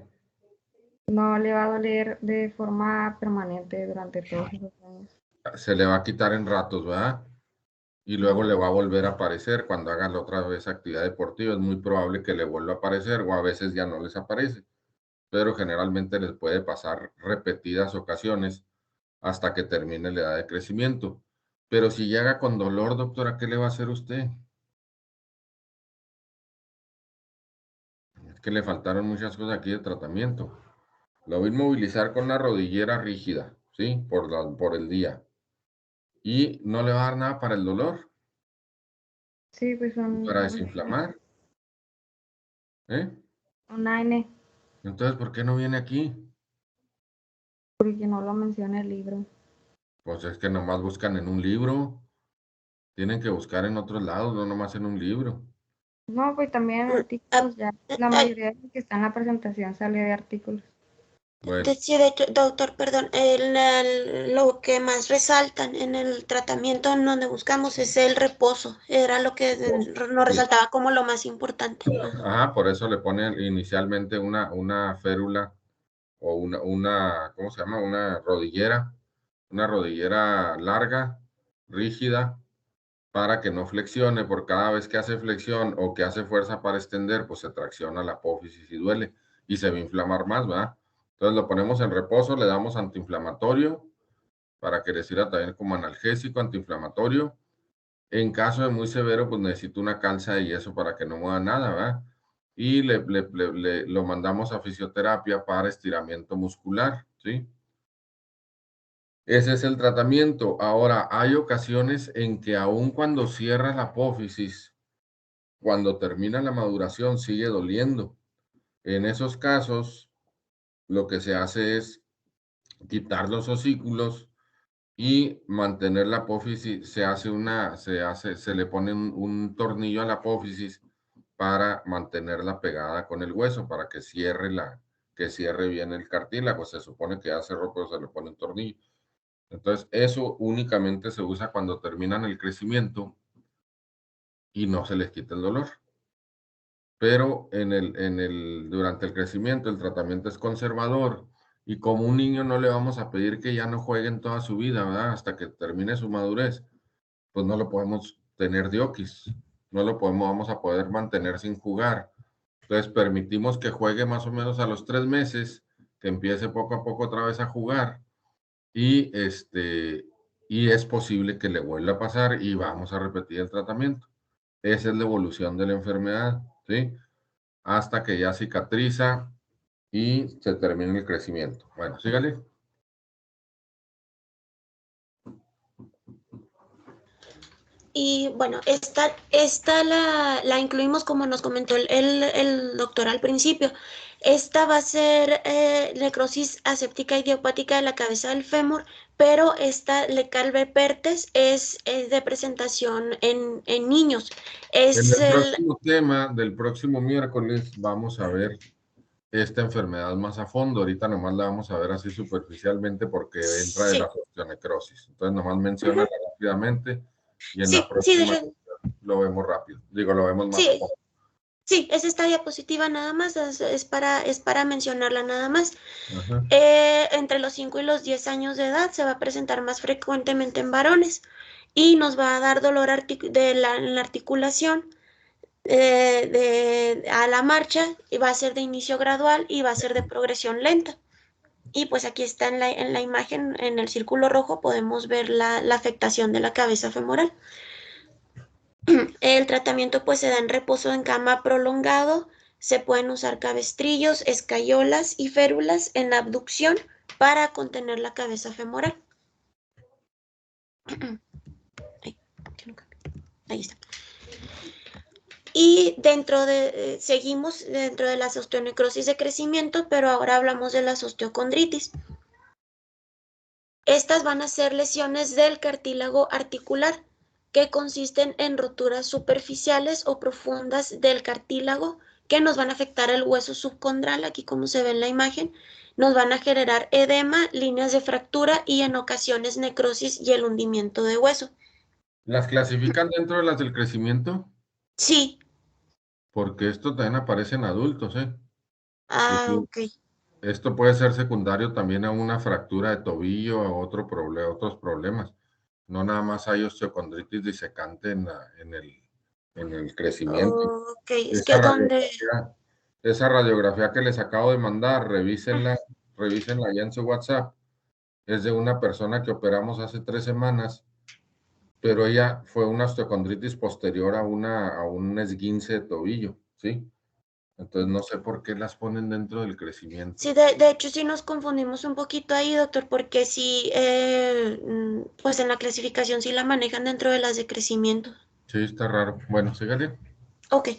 no le va a doler de forma permanente durante todos esos años. Se le va a quitar en ratos, ¿verdad? Y luego le va a volver a aparecer cuando haga la otra vez actividad deportiva. Es muy probable que le vuelva a aparecer o a veces ya no les aparece, pero generalmente les puede pasar repetidas ocasiones hasta que termine la edad de crecimiento. Pero si llega con dolor, doctora, ¿qué le va a hacer usted? Es que le faltaron muchas cosas aquí de tratamiento. Lo voy a inmovilizar con una rodillera rígida, ¿sí? Por el día. Y no le va a dar nada para el dolor, Sí, pues para desinflamar, ¿eh? una N, Entonces, ¿por qué no viene aquí? porque no lo menciona el libro. Pues es que nomás buscan en un libro. Tienen que buscar en otros lados, no nomás en un libro. No, pues también en Mm, ah, artículos ya, la ay, mayoría de lo que está en la presentación sale de artículos. Bueno, sí, de hecho, doctor, perdón, lo que más resaltan en el tratamiento en donde buscamos es el reposo. Era lo que nos bien. resaltaba como lo más importante. Ajá, por eso le ponen inicialmente una férula o ¿cómo se llama? Una rodillera larga, rígida, para que no flexione, porque cada vez que hace flexión o que hace fuerza para extender, pues se tracciona la apófisis y duele y se va a inflamar más, ¿verdad? Entonces lo ponemos en reposo, le damos antiinflamatorio para que le sirva también como analgésico, antiinflamatorio. En caso de muy severo, pues necesito una calza de yeso para que no mueva nada, ¿verdad? Y lo mandamos a fisioterapia para estiramiento muscular, ¿sí? Ese es el tratamiento. Ahora, hay ocasiones en que aun cuando cierra la apófisis, cuando termina la maduración, sigue doliendo. En esos casos, lo que se hace es quitar los osículos y mantener la apófisis. Se le pone un tornillo a la apófisis para mantenerla pegada con el hueso, para que cierre bien el cartílago. Se supone que ya cerró, pero se le pone un tornillo. Entonces, eso únicamente se usa cuando terminan el crecimiento y no se les quita el dolor. Pero durante el crecimiento el tratamiento es conservador y como un niño no le vamos a pedir que ya no jueguen toda su vida, ¿verdad? Hasta que termine su madurez. pues no lo podemos tener de oquis, no lo vamos a poder mantener sin jugar. Entonces permitimos que juegue más o menos a los 3 meses, que empiece poco a poco otra vez a jugar y es posible que le vuelva a pasar y vamos a repetir el tratamiento. Esa es la evolución de la enfermedad, ¿sí? Hasta que ya cicatriza y se termina el crecimiento. Bueno, sígale. Y bueno, esta la incluimos como nos comentó el doctor al principio. Esta va a ser necrosis aséptica idiopática de la cabeza del fémur, pero esta Lecalve-Pertes es de presentación en niños. En Es el el, próximo tema del próximo miércoles vamos a ver esta enfermedad más a fondo. Ahorita nomás la vamos a ver así superficialmente porque entra de sí, la osteonecrosis. Entonces nomás menciona rápidamente y en la sí, sí, próxima lo vemos rápido. Digo, lo vemos más a sí, fondo. sí, es esta diapositiva nada más, es para mencionarla nada más. Ajá. Entre los 5 y los 10 años de edad se va a presentar más frecuentemente en varones y nos va a dar dolor en la articulación a la marcha, y va a ser de inicio gradual y va a ser de progresión lenta. Y pues aquí está en la imagen, en el círculo rojo, podemos ver la afectación de la cabeza femoral. El tratamiento pues se da en reposo en cama prolongado. Se pueden usar cabestrillos, escayolas y férulas en la abducción para contener la cabeza femoral. Ahí está. Y seguimos dentro de las osteonecrosis de crecimiento, pero ahora hablamos de las osteocondritis. Estas van a ser lesiones del cartílago articular que consisten en roturas superficiales o profundas del cartílago que nos van a afectar el hueso subcondral, aquí como se ve en la imagen, nos van a generar edema, líneas de fractura y en ocasiones necrosis y el hundimiento de hueso. ¿Las clasifican dentro de las del crecimiento? Sí. Porque esto también aparece en adultos, ¿eh? Ok. Esto puede ser secundario también a una fractura de tobillo o otros problemas. No nada más hay osteocondritis disecante en el crecimiento. Ok, es que donde... Esa radiografía que les acabo de mandar, revísenla ya en su WhatsApp. Es de una persona que operamos hace 3 semanas, pero ella fue una osteocondritis posterior a un esguince de tobillo, ¿sí? Entonces no sé por qué las ponen dentro del crecimiento. Sí, de hecho sí nos confundimos un poquito ahí, doctor, porque sí, pues en la clasificación sí la manejan dentro de las de crecimiento. Sí, está raro. Bueno, sígale. Ok.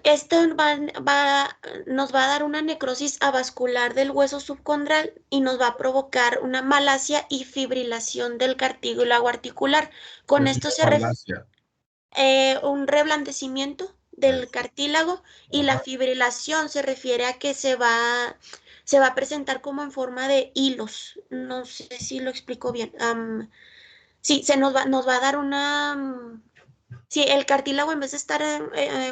Esto nos va a dar una necrosis avascular del hueso subcondral y nos va a provocar una malasia y fibrilación del cartílago articular. Con Es esto una malasia. un reblandecimiento del cartílago, y la Ajá. fibrilación se refiere a que se va a presentar como en forma de hilos. No sé si lo explico bien. Sí, nos va a dar una... Sí, el cartílago en vez de estar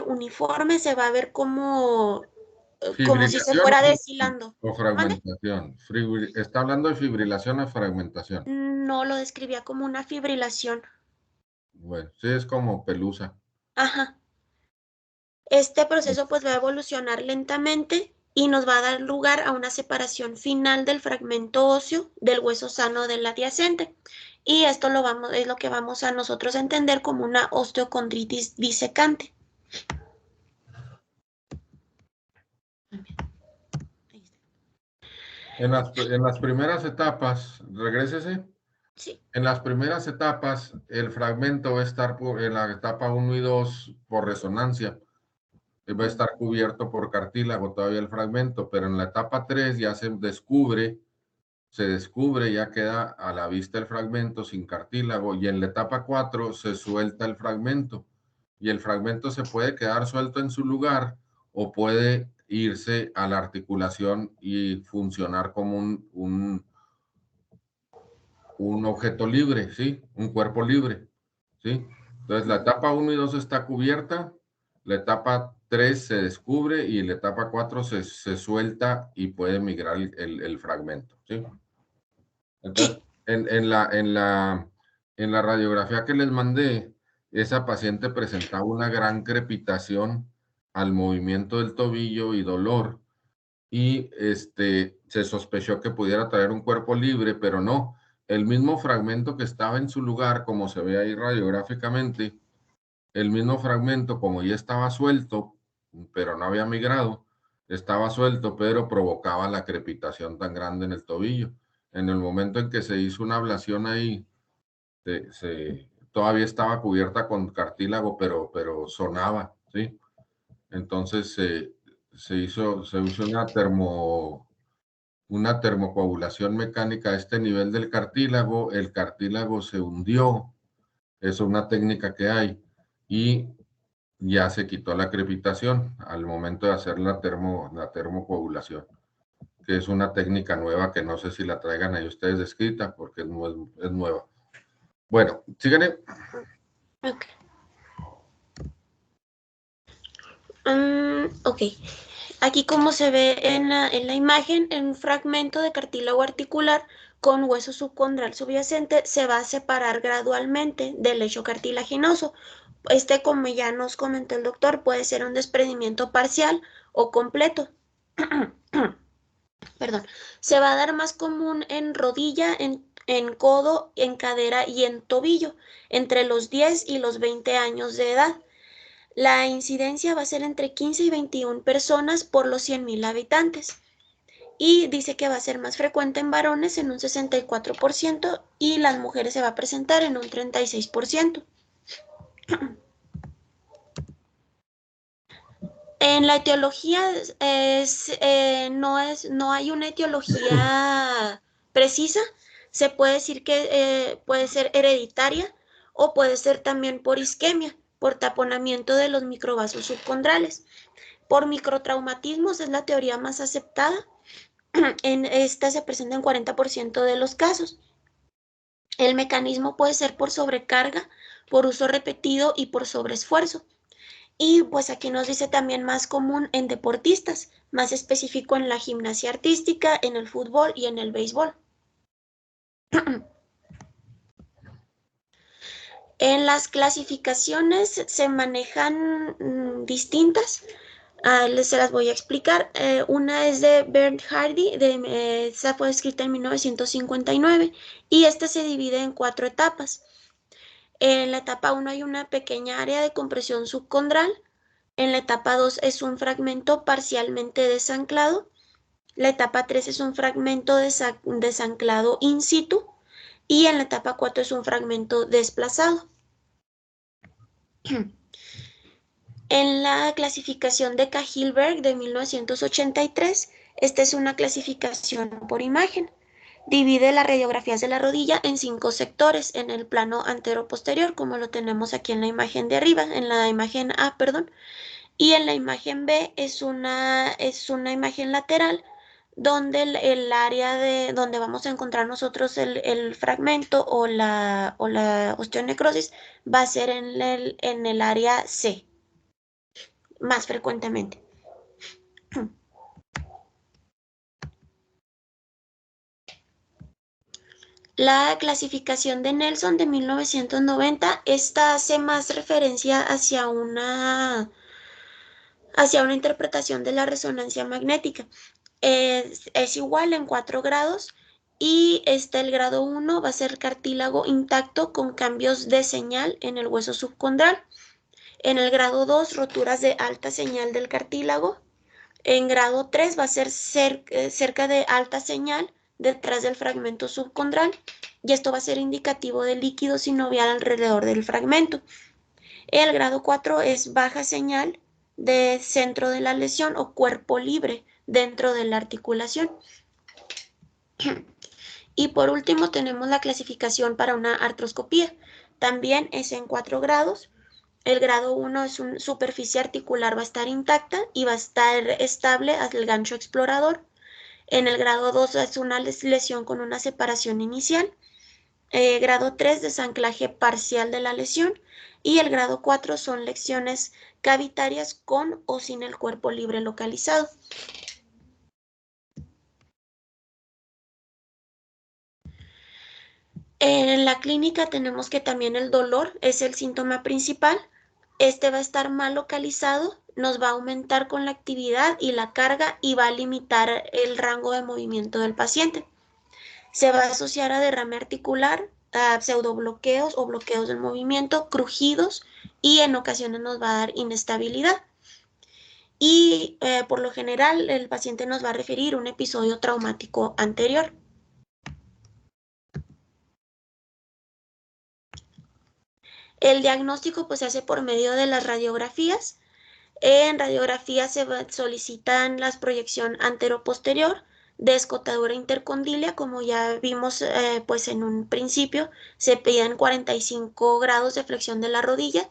uniforme se va a ver como si se ¿Fibrilación fuera deshilando. o ¿Vale? fragmentación? Está hablando de fibrilación o fragmentación. No lo describía como una fibrilación. Bueno, sí, es como pelusa. Ajá. Este proceso pues va a evolucionar lentamente y nos va a dar lugar a una separación final del fragmento óseo del hueso sano del adyacente. Y esto es lo que vamos a nosotros a entender como una osteocondritis disecante. En las primeras etapas, regrésese. Sí. En las primeras etapas, el fragmento va a estar en la etapa 1 y 2 por resonancia. Va a estar cubierto por cartílago todavía el fragmento, pero en la etapa 3 ya se descubre, ya queda a la vista el fragmento sin cartílago, y en la etapa 4 se suelta el fragmento, y el fragmento se puede quedar suelto en su lugar o puede irse a la articulación y funcionar como un objeto libre, ¿sí? Un cuerpo libre, ¿sí? Entonces la etapa 1 y 2 está cubierta, la etapa 3 se descubre y la etapa 4 se suelta y puede migrar el fragmento, ¿sí? Entonces, Sí. En la radiografía que les mandé, esa paciente presentaba una gran crepitación al movimiento del tobillo y dolor, y se sospechó que pudiera traer un cuerpo libre, pero no. El mismo fragmento que estaba en su lugar, como se ve ahí radiográficamente, el mismo fragmento, como ya estaba suelto, pero no había migrado, estaba suelto, pero provocaba la crepitación tan grande en el tobillo. En el momento en que se hizo una ablación ahí, todavía estaba cubierta con cartílago, pero sonaba, ¿sí? Entonces se hizo una termocoagulación mecánica a este nivel del cartílago, el cartílago se hundió, es una técnica que hay, y ya se quitó la crepitación al momento de hacer la termocoagulación, que es una técnica nueva que no sé si la traigan ahí ustedes descrita, porque es nueva. Bueno, síganle. Ok. Ok. Aquí como se ve en la imagen, en un fragmento de cartílago articular con hueso subcondral subyacente se va a separar gradualmente del lecho cartilaginoso. Como ya nos comentó el doctor, puede ser un desprendimiento parcial o completo. Perdón. Se va a dar más común en rodilla, en codo, en cadera y en tobillo, entre los 10 y los 20 años de edad. La incidencia va a ser entre 15 y 21 personas por los 100.000 habitantes. Y dice que va a ser más frecuente en varones en un 64% y las mujeres se va a presentar en un 36%. En la etiología no hay una etiología precisa. Se puede decir que puede ser hereditaria o puede ser también por isquemia, por taponamiento de los microvasos subcondrales. Por microtraumatismos es la teoría más aceptada. En esta se presenta en 40% de los casos. El mecanismo puede ser por sobrecarga, por uso repetido y por sobreesfuerzo. Y pues aquí nos dice también más común en deportistas, más específico en la gimnasia artística, en el fútbol y en el béisbol. En las clasificaciones se manejan distintas. Se las voy a explicar. Una es de Bernd Hardy, esta fue escrita en 1959 y esta se divide en 4 etapas. En la etapa 1 hay una pequeña área de compresión subcondral. En la etapa 2 es un fragmento parcialmente desanclado. La etapa 3 es un fragmento desanclado in situ. Y en la etapa 4 es un fragmento desplazado. En la clasificación de Kahilberg de 1983, esta es una clasificación por imagen. Divide las radiografías de la rodilla en 5 sectores, en el plano antero-posterior, como lo tenemos aquí en la imagen de arriba, en la imagen A, perdón. Y en la imagen B es una imagen lateral, donde el área donde vamos a encontrar nosotros el fragmento o la osteonecrosis va a ser en el área C, más frecuentemente. La clasificación de Nelson de 1990, esta hace más referencia hacia una interpretación de la resonancia magnética. Es igual en 4 grados y el grado 1 va a ser cartílago intacto con cambios de señal en el hueso subcondral. En el grado 2, roturas de alta señal del cartílago. En grado 3 va a ser cerca de alta señal detrás del fragmento subcondral y esto va a ser indicativo de líquido sinovial alrededor del fragmento. El grado 4 es baja señal de centro de la lesión o cuerpo libre dentro de la articulación. Y por último tenemos la clasificación para una artroscopía. También es en 4 grados. El grado 1 es una superficie articular, va a estar intacta y va a estar estable al gancho explorador. En el grado 2 es una lesión con una separación inicial. Grado 3, desanclaje parcial de la lesión. Y el grado 4 son lesiones cavitarias con o sin el cuerpo libre localizado. En la clínica tenemos que también el dolor es el síntoma principal. Este va a estar mal localizado, nos va a aumentar con la actividad y la carga y va a limitar el rango de movimiento del paciente. Se va a asociar a derrame articular, a pseudobloqueos o bloqueos del movimiento, crujidos y en ocasiones nos va a dar inestabilidad. Y por lo general el paciente nos va a referir un episodio traumático anterior. El diagnóstico pues se hace por medio de las radiografías. En radiografía se solicitan la proyección antero-posterior de escotadura intercondilia, como ya vimos pues en un principio, se piden 45 grados de flexión de la rodilla,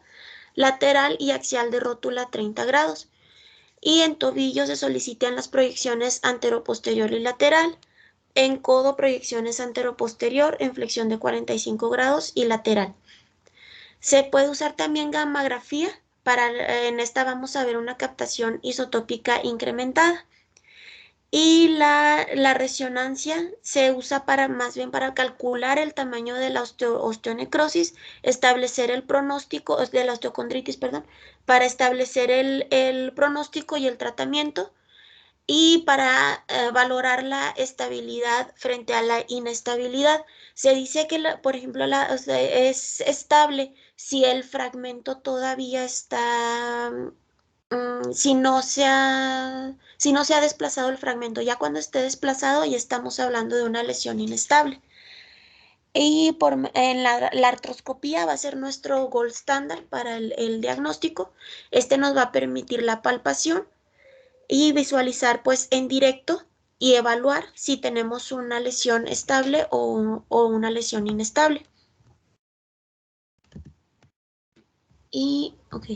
lateral y axial de rótula 30 grados. Y en tobillo se solicitan las proyecciones antero-posterior y lateral. En codo, proyecciones antero-posterior en flexión de 45 grados y lateral. Se puede usar también gammagrafía. En esta vamos a ver una captación isotópica incrementada. Y la resonancia se usa más bien para calcular el tamaño de la osteonecrosis, establecer el pronóstico, de la osteocondritis, perdón, para establecer el pronóstico y el tratamiento y para valorar la estabilidad frente a la inestabilidad. Se dice que, por ejemplo, es estable si el fragmento todavía está, si no se ha desplazado el fragmento. Ya cuando esté desplazado ya estamos hablando de una lesión inestable. Y en la artroscopía va a ser nuestro gold standard para el diagnóstico. Este nos va a permitir la palpación y visualizar pues en directo y evaluar si tenemos una lesión estable o una lesión inestable. Y, ok.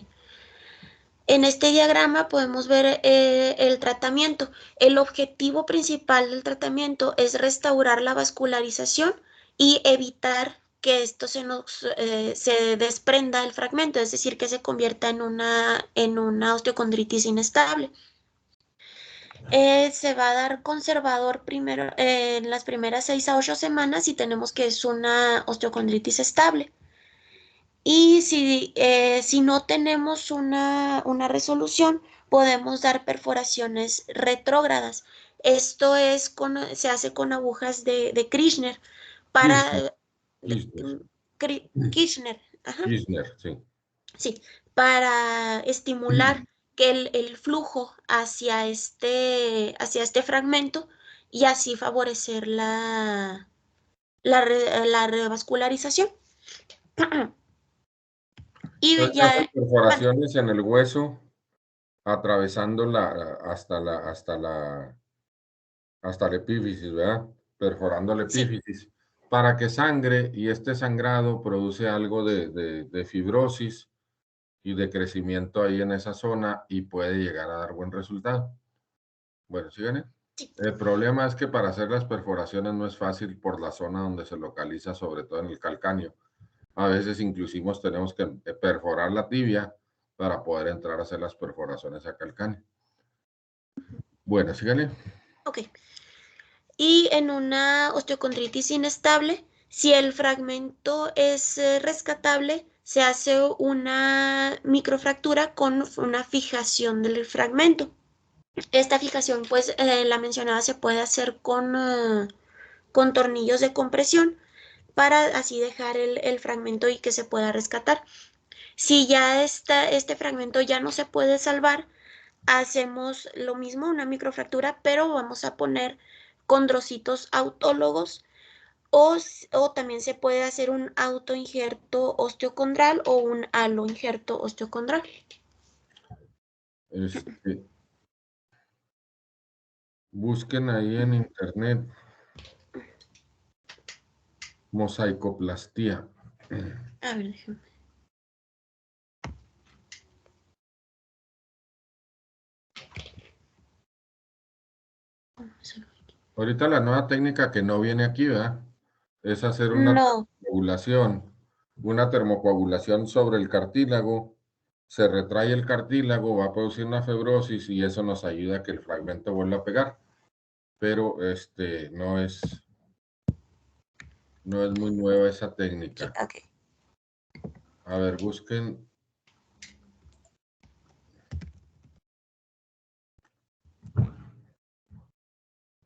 En este diagrama podemos ver el tratamiento. El objetivo principal del tratamiento es restaurar la vascularización y evitar que esto se desprenda del fragmento, es decir, que se convierta en una osteocondritis inestable. Se va a dar conservador primero en las primeras 6 a 8 semanas y tenemos que es una osteocondritis estable. Y si no tenemos una resolución, podemos dar perforaciones retrógradas. Esto se hace con agujas de Kirchner para Kirchner, ajá. Kirchner, sí. Sí, para estimular que el flujo hacia este fragmento y así favorecer la revascularización. Y Entonces, ya, hacen perforaciones en el hueso, atravesando hasta la epífisis, ¿verdad? Perforando la sí, epífisis, para que sangre, y este sangrado produce algo de fibrosis y de crecimiento ahí en esa zona y puede llegar a dar buen resultado. Bueno, ¿sí ven? sí. El problema es que para hacer las perforaciones no es fácil por la zona donde se localiza, sobre todo en el calcáneo. A veces inclusive tenemos que perforar la tibia para poder entrar a hacer las perforaciones a calcáneo. Bueno, síganle. Ok. Y en una osteocondritis inestable, si el fragmento es rescatable, se hace una microfractura con una fijación del fragmento. Esta fijación, pues la mencionada, se puede hacer con tornillos de compresión para así dejar el fragmento y que se pueda rescatar. Si ya este fragmento ya no se puede salvar, hacemos lo mismo, una microfractura, pero vamos a poner condrocitos autólogos o también se puede hacer un autoinjerto osteocondral o un aloinjerto osteocondral. Busquen ahí en internet mosaicoplastía. A ver, déjame. Ahorita la nueva técnica que no viene aquí, ¿verdad? Es hacer una No, termocoagulación sobre el cartílago. Se retrae el cartílago, va a producir una fibrosis y eso nos ayuda a que el fragmento vuelva a pegar. Pero no es No es muy nueva esa técnica. Ok. A ver, busquen.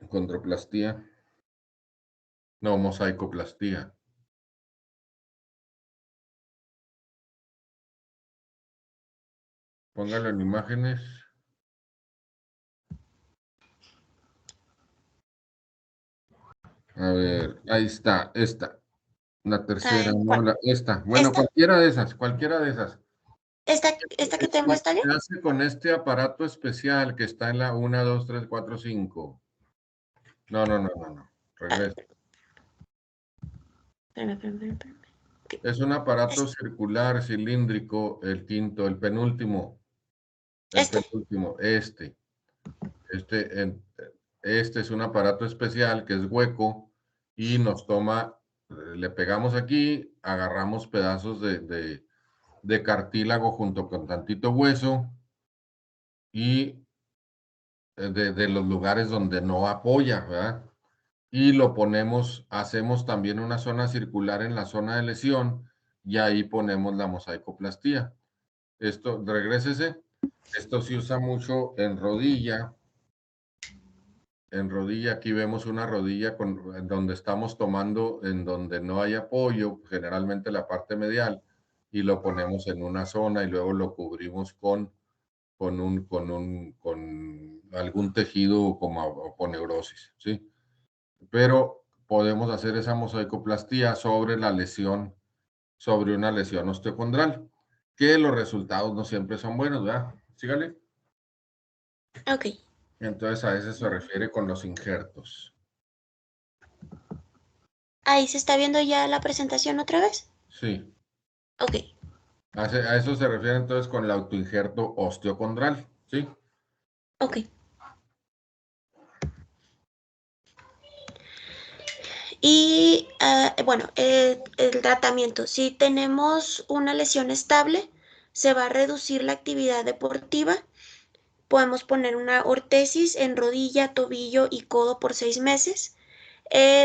Condroplastía. No, mosaicoplastía. Póngalo en imágenes. A ver, ahí está, esta. La tercera, Ay, no, ¿cuál? esta. Bueno, ¿Esta? cualquiera de esas, cualquiera de esas. ¿Esta que tengo está bien? Se hace con este aparato especial que está en la 1, 2, 3, 4, 5. No. A ver, Regresa. espérame. Ok. Es un aparato ¿Esta? circular, cilíndrico, el quinto, el penúltimo. El ¿Este? penúltimo, este es un aparato especial que es hueco y nos toma, le pegamos aquí, agarramos pedazos de cartílago junto con tantito hueso y de los lugares donde no apoya, ¿verdad? Y lo ponemos, hacemos también una zona circular en la zona de lesión y ahí ponemos la mosaicoplastía. Esto, regrésese, esto se usa mucho en rodilla. En rodilla, aquí vemos una rodilla en donde estamos tomando, en donde no hay apoyo, generalmente la parte medial, y lo ponemos en una zona y luego lo cubrimos con algún tejido como aponeurosis, ¿sí? Pero podemos hacer esa mosaicoplastía sobre la lesión, sobre una lesión osteocondral, que los resultados no siempre son buenos, ¿verdad? Sígale. Ok. Entonces a eso se refiere con los injertos. Ahí se está viendo ya la presentación otra vez. Sí. Ok. A eso se refiere entonces con el autoinjerto osteocondral, ¿sí? Ok. Y bueno, el tratamiento. Si tenemos una lesión estable, se va a reducir la actividad deportiva. Podemos poner una ortesis en rodilla, tobillo y codo por 6 meses.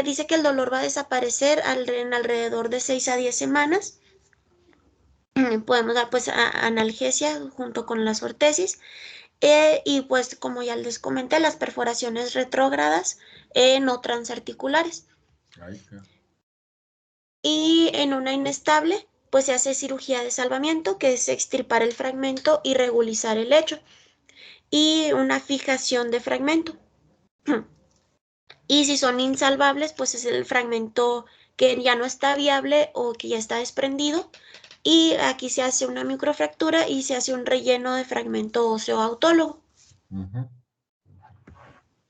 Dice que el dolor va a desaparecer en alrededor de 6 a 10 semanas. Podemos dar pues analgesia junto con las ortesis. Y pues como ya les comenté, las perforaciones retrógradas no transarticulares. Ay, qué- Y en una inestable, pues se hace cirugía de salvamiento, que es extirpar el fragmento y regularizar el hecho. Y una fijación de fragmento. Y si son insalvables, pues es el fragmento que ya no está viable o que ya está desprendido. Y aquí se hace una microfractura y se hace un relleno de fragmento óseo autólogo. Ujú.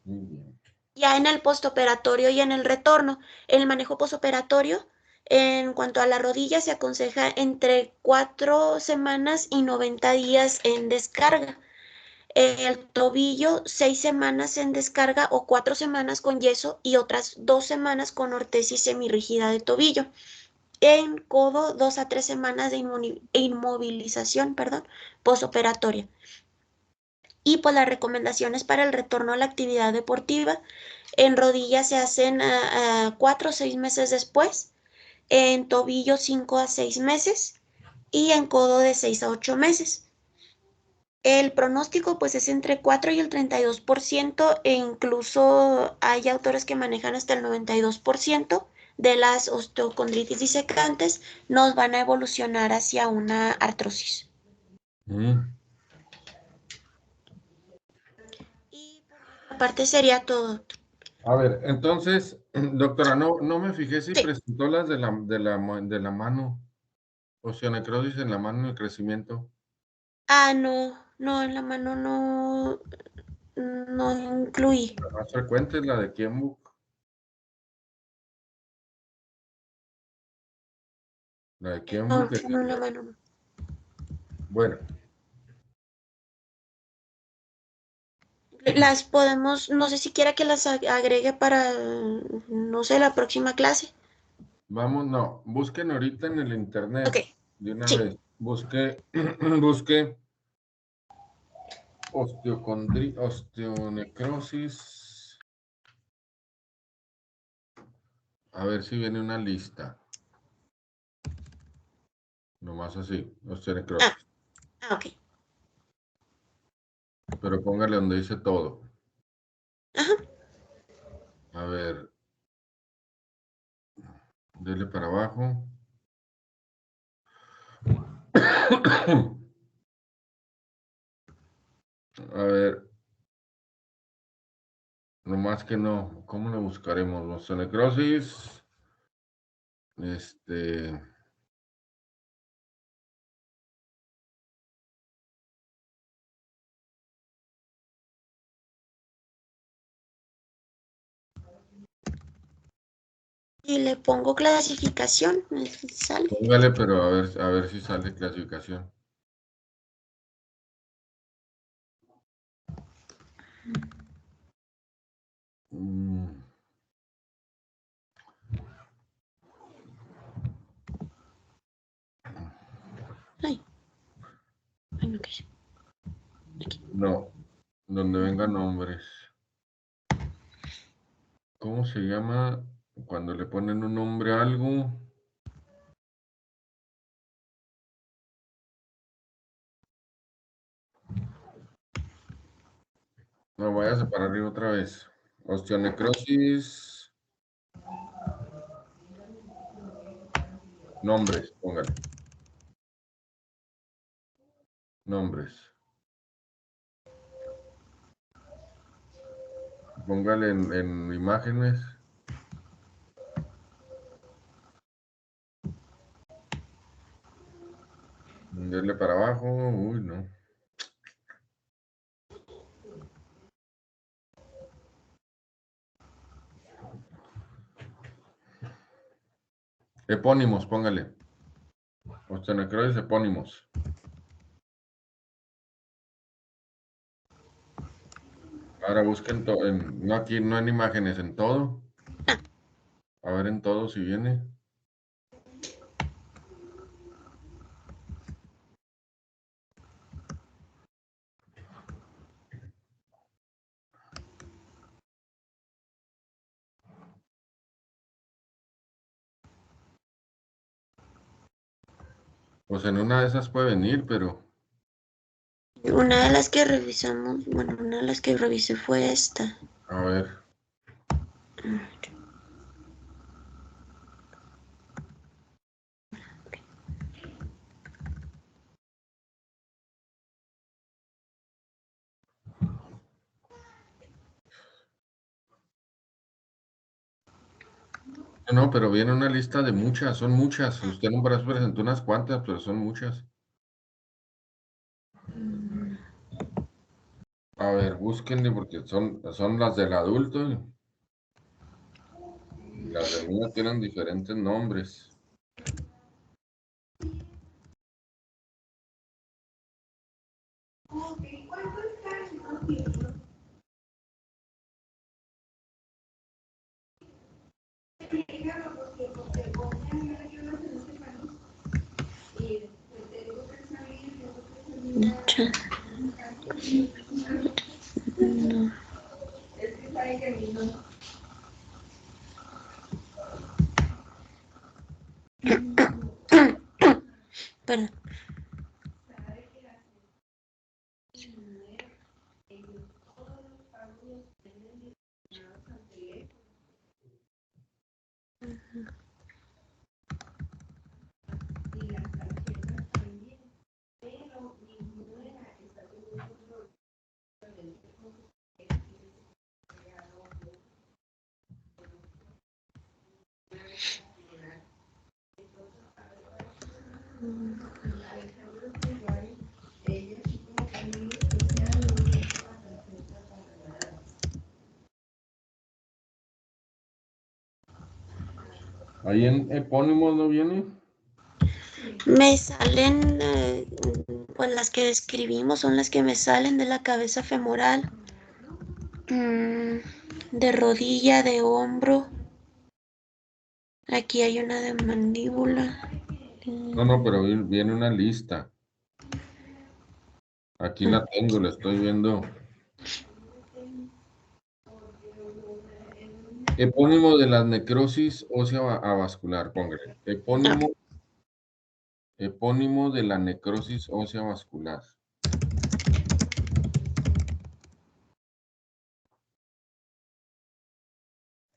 Muy bien. Ya en el postoperatorio y en el retorno, el manejo postoperatorio, en cuanto a la rodilla, se aconseja entre 4 semanas y 90 días en descarga. El tobillo, 6 semanas en descarga o 4 semanas con yeso y otras 2 semanas con ortesis semirrígida de tobillo. En codo, 2 a 3 semanas de inmovilización, postoperatoria. Y pues las recomendaciones para el retorno a la actividad deportiva en rodilla se hacen 4 o 6 meses después, en tobillo 5 a 6 meses y en codo de 6 a 8 meses. El pronóstico pues es entre 4 y el 32% e incluso hay autores que manejan hasta el 92% de las osteocondritis disecantes nos van a evolucionar hacia una artrosis. Mm. Y por nuestra parte sería todo. A ver, entonces, doctora, no me fijé si Sí. presentó las de la mano, osteonecrosis en la mano y el crecimiento. No, en la mano no incluí. La más frecuente es la de Kienbock. La de Kienbock es No, en la mano no. bueno. Las podemos, no sé si quiera que las agregue para, no sé, la próxima clase. Vamos, no, busquen ahorita en el Ok, internet de una sí. vez. Busque osteonecrosis A ver si viene una lista. Nomás así, osteonecrosis. Ok. Pero póngale donde dice todo. Ajá. A ver. Dele para abajo. A ver. Nomás que no. ¿Cómo lo buscaremos? Osteonecrosis. Y le pongo clasificación. Sale. Póngale, pero a ver si sale clasificación. Ay. Bueno, ¿qué es? No, donde vengan nombres. ¿Cómo se llama cuando le ponen un nombre a algo? No, voy a separar otra vez. Osteonecrosis. Nombres, póngale. Nombres. Póngale en imágenes. Dele para abajo. Uy, no. Epónimos, póngale. Osteonecrosis, epónimos. Ahora busquen no aquí, no en imágenes, en todo. A ver en todo si viene. Pues en una de esas puede venir, pero Una de las que revisamos, bueno, una de las que revisé fue esta. a ver. No, pero viene una lista de muchas, son muchas. Usted no presentó unas cuantas, pero son muchas. A ver, búsquenle porque son las del adulto y las del niño tienen diferentes nombres. No. Perdón. Ahí en epónimos no viene. Me salen, pues las que describimos son las que me salen de la cabeza femoral, de rodilla, de hombro. Aquí hay una de mandíbula. No, pero viene una lista. Aquí la tengo, la estoy viendo. Epónimo de la necrosis ósea avascular, póngale. Epónimo de la necrosis ósea vascular.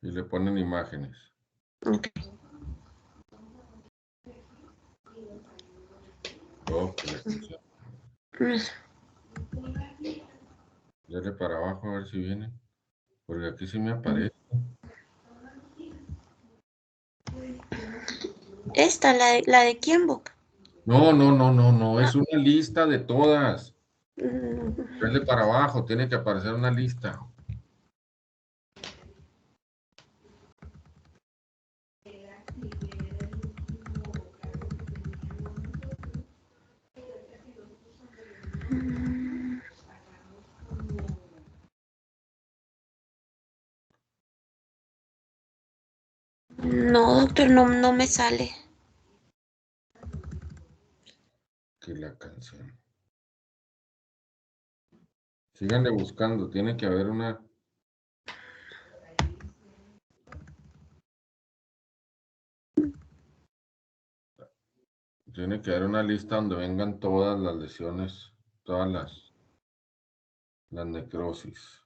Y le ponen imágenes. Ok. Oh, que le funciona. Dale para abajo a ver si viene. Porque aquí sí me aparece. Esta, la de Kienbock. No. Es una lista de todas. Mm, Dale para abajo, tiene que aparecer una lista. No, doctor, no me sale. Que la canción. Síganle buscando, tiene que haber una. Tiene que haber una lista donde vengan todas las lesiones, todas las necrosis.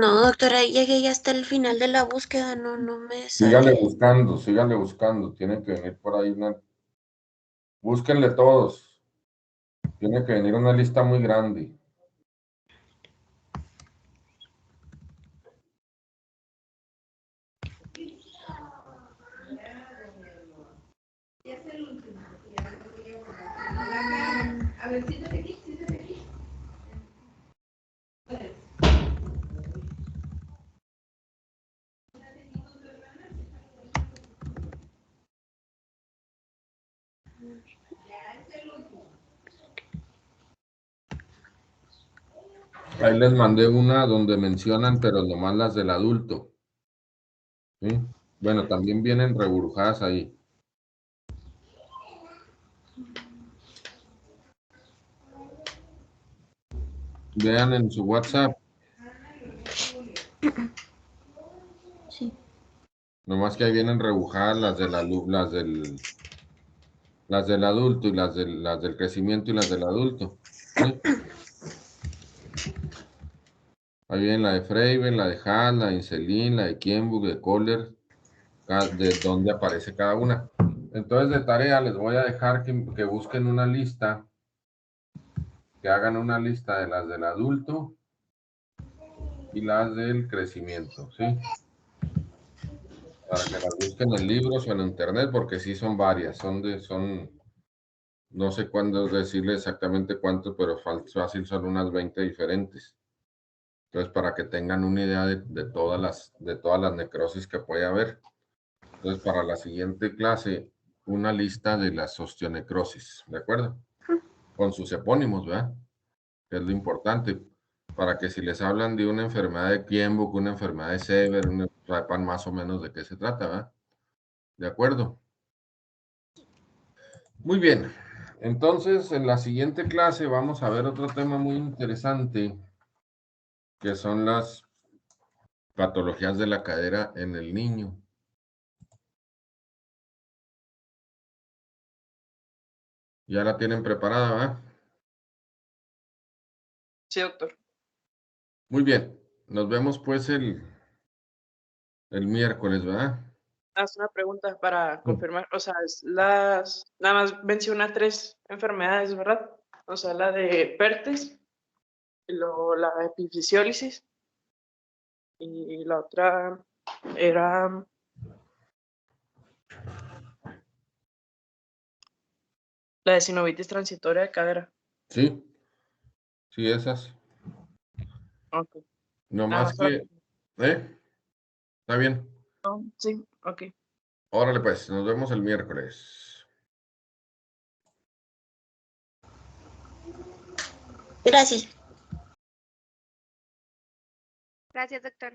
No, doctor, ahí llegué ya hasta el final de la búsqueda, no me sale. Síganle buscando, tiene que venir por ahí una. Búsquenle todos. Tiene que venir una lista muy grande. Ahí les mandé una donde mencionan, pero nomás las del adulto. ¿Sí? Bueno, también vienen reburujadas ahí. Vean en su WhatsApp. Sí. Nomás que ahí vienen rebujadas las del adulto y las del crecimiento y las del adulto. ¿Sí? Ahí viene la de Freiberg, la de Haas, la de Incelin, la de Kienbock, de Kohler, de dónde aparece cada una. Entonces, de tarea les voy a dejar que busquen una lista, que hagan una lista de las del adulto y las del crecimiento, ¿sí? Para que las busquen en libros o en internet, porque sí son varias, no sé cuándo decirle exactamente cuánto, pero fácil son unas 20 diferentes. Entonces, para que tengan una idea de todas las necrosis que puede haber. Entonces, para la siguiente clase, una lista de las osteonecrosis, ¿de acuerdo? Con sus epónimos, ¿verdad? Que es lo importante, para que si les hablan de una enfermedad de Kienbock, una enfermedad de Sever, sepan más o menos de qué se trata, ¿verdad? ¿De acuerdo? Muy bien. Entonces, en la siguiente clase vamos a ver otro tema muy interesante, que son las patologías de la cadera en el niño. Ya la tienen preparada, ¿verdad? Sí, doctor. Muy bien. Nos vemos pues el miércoles, ¿verdad? Haz una pregunta para confirmar. O sea, nada más menciona 3 enfermedades, ¿verdad? o sea, la de Pertes, y luego la epifisiólisis, y la otra era la de sinovitis transitoria de cadera. Sí, sí, esas. Ok. No Nada más más para que, está bien. sí, ok. Órale pues, nos vemos el miércoles. Gracias. Gracias, doctor.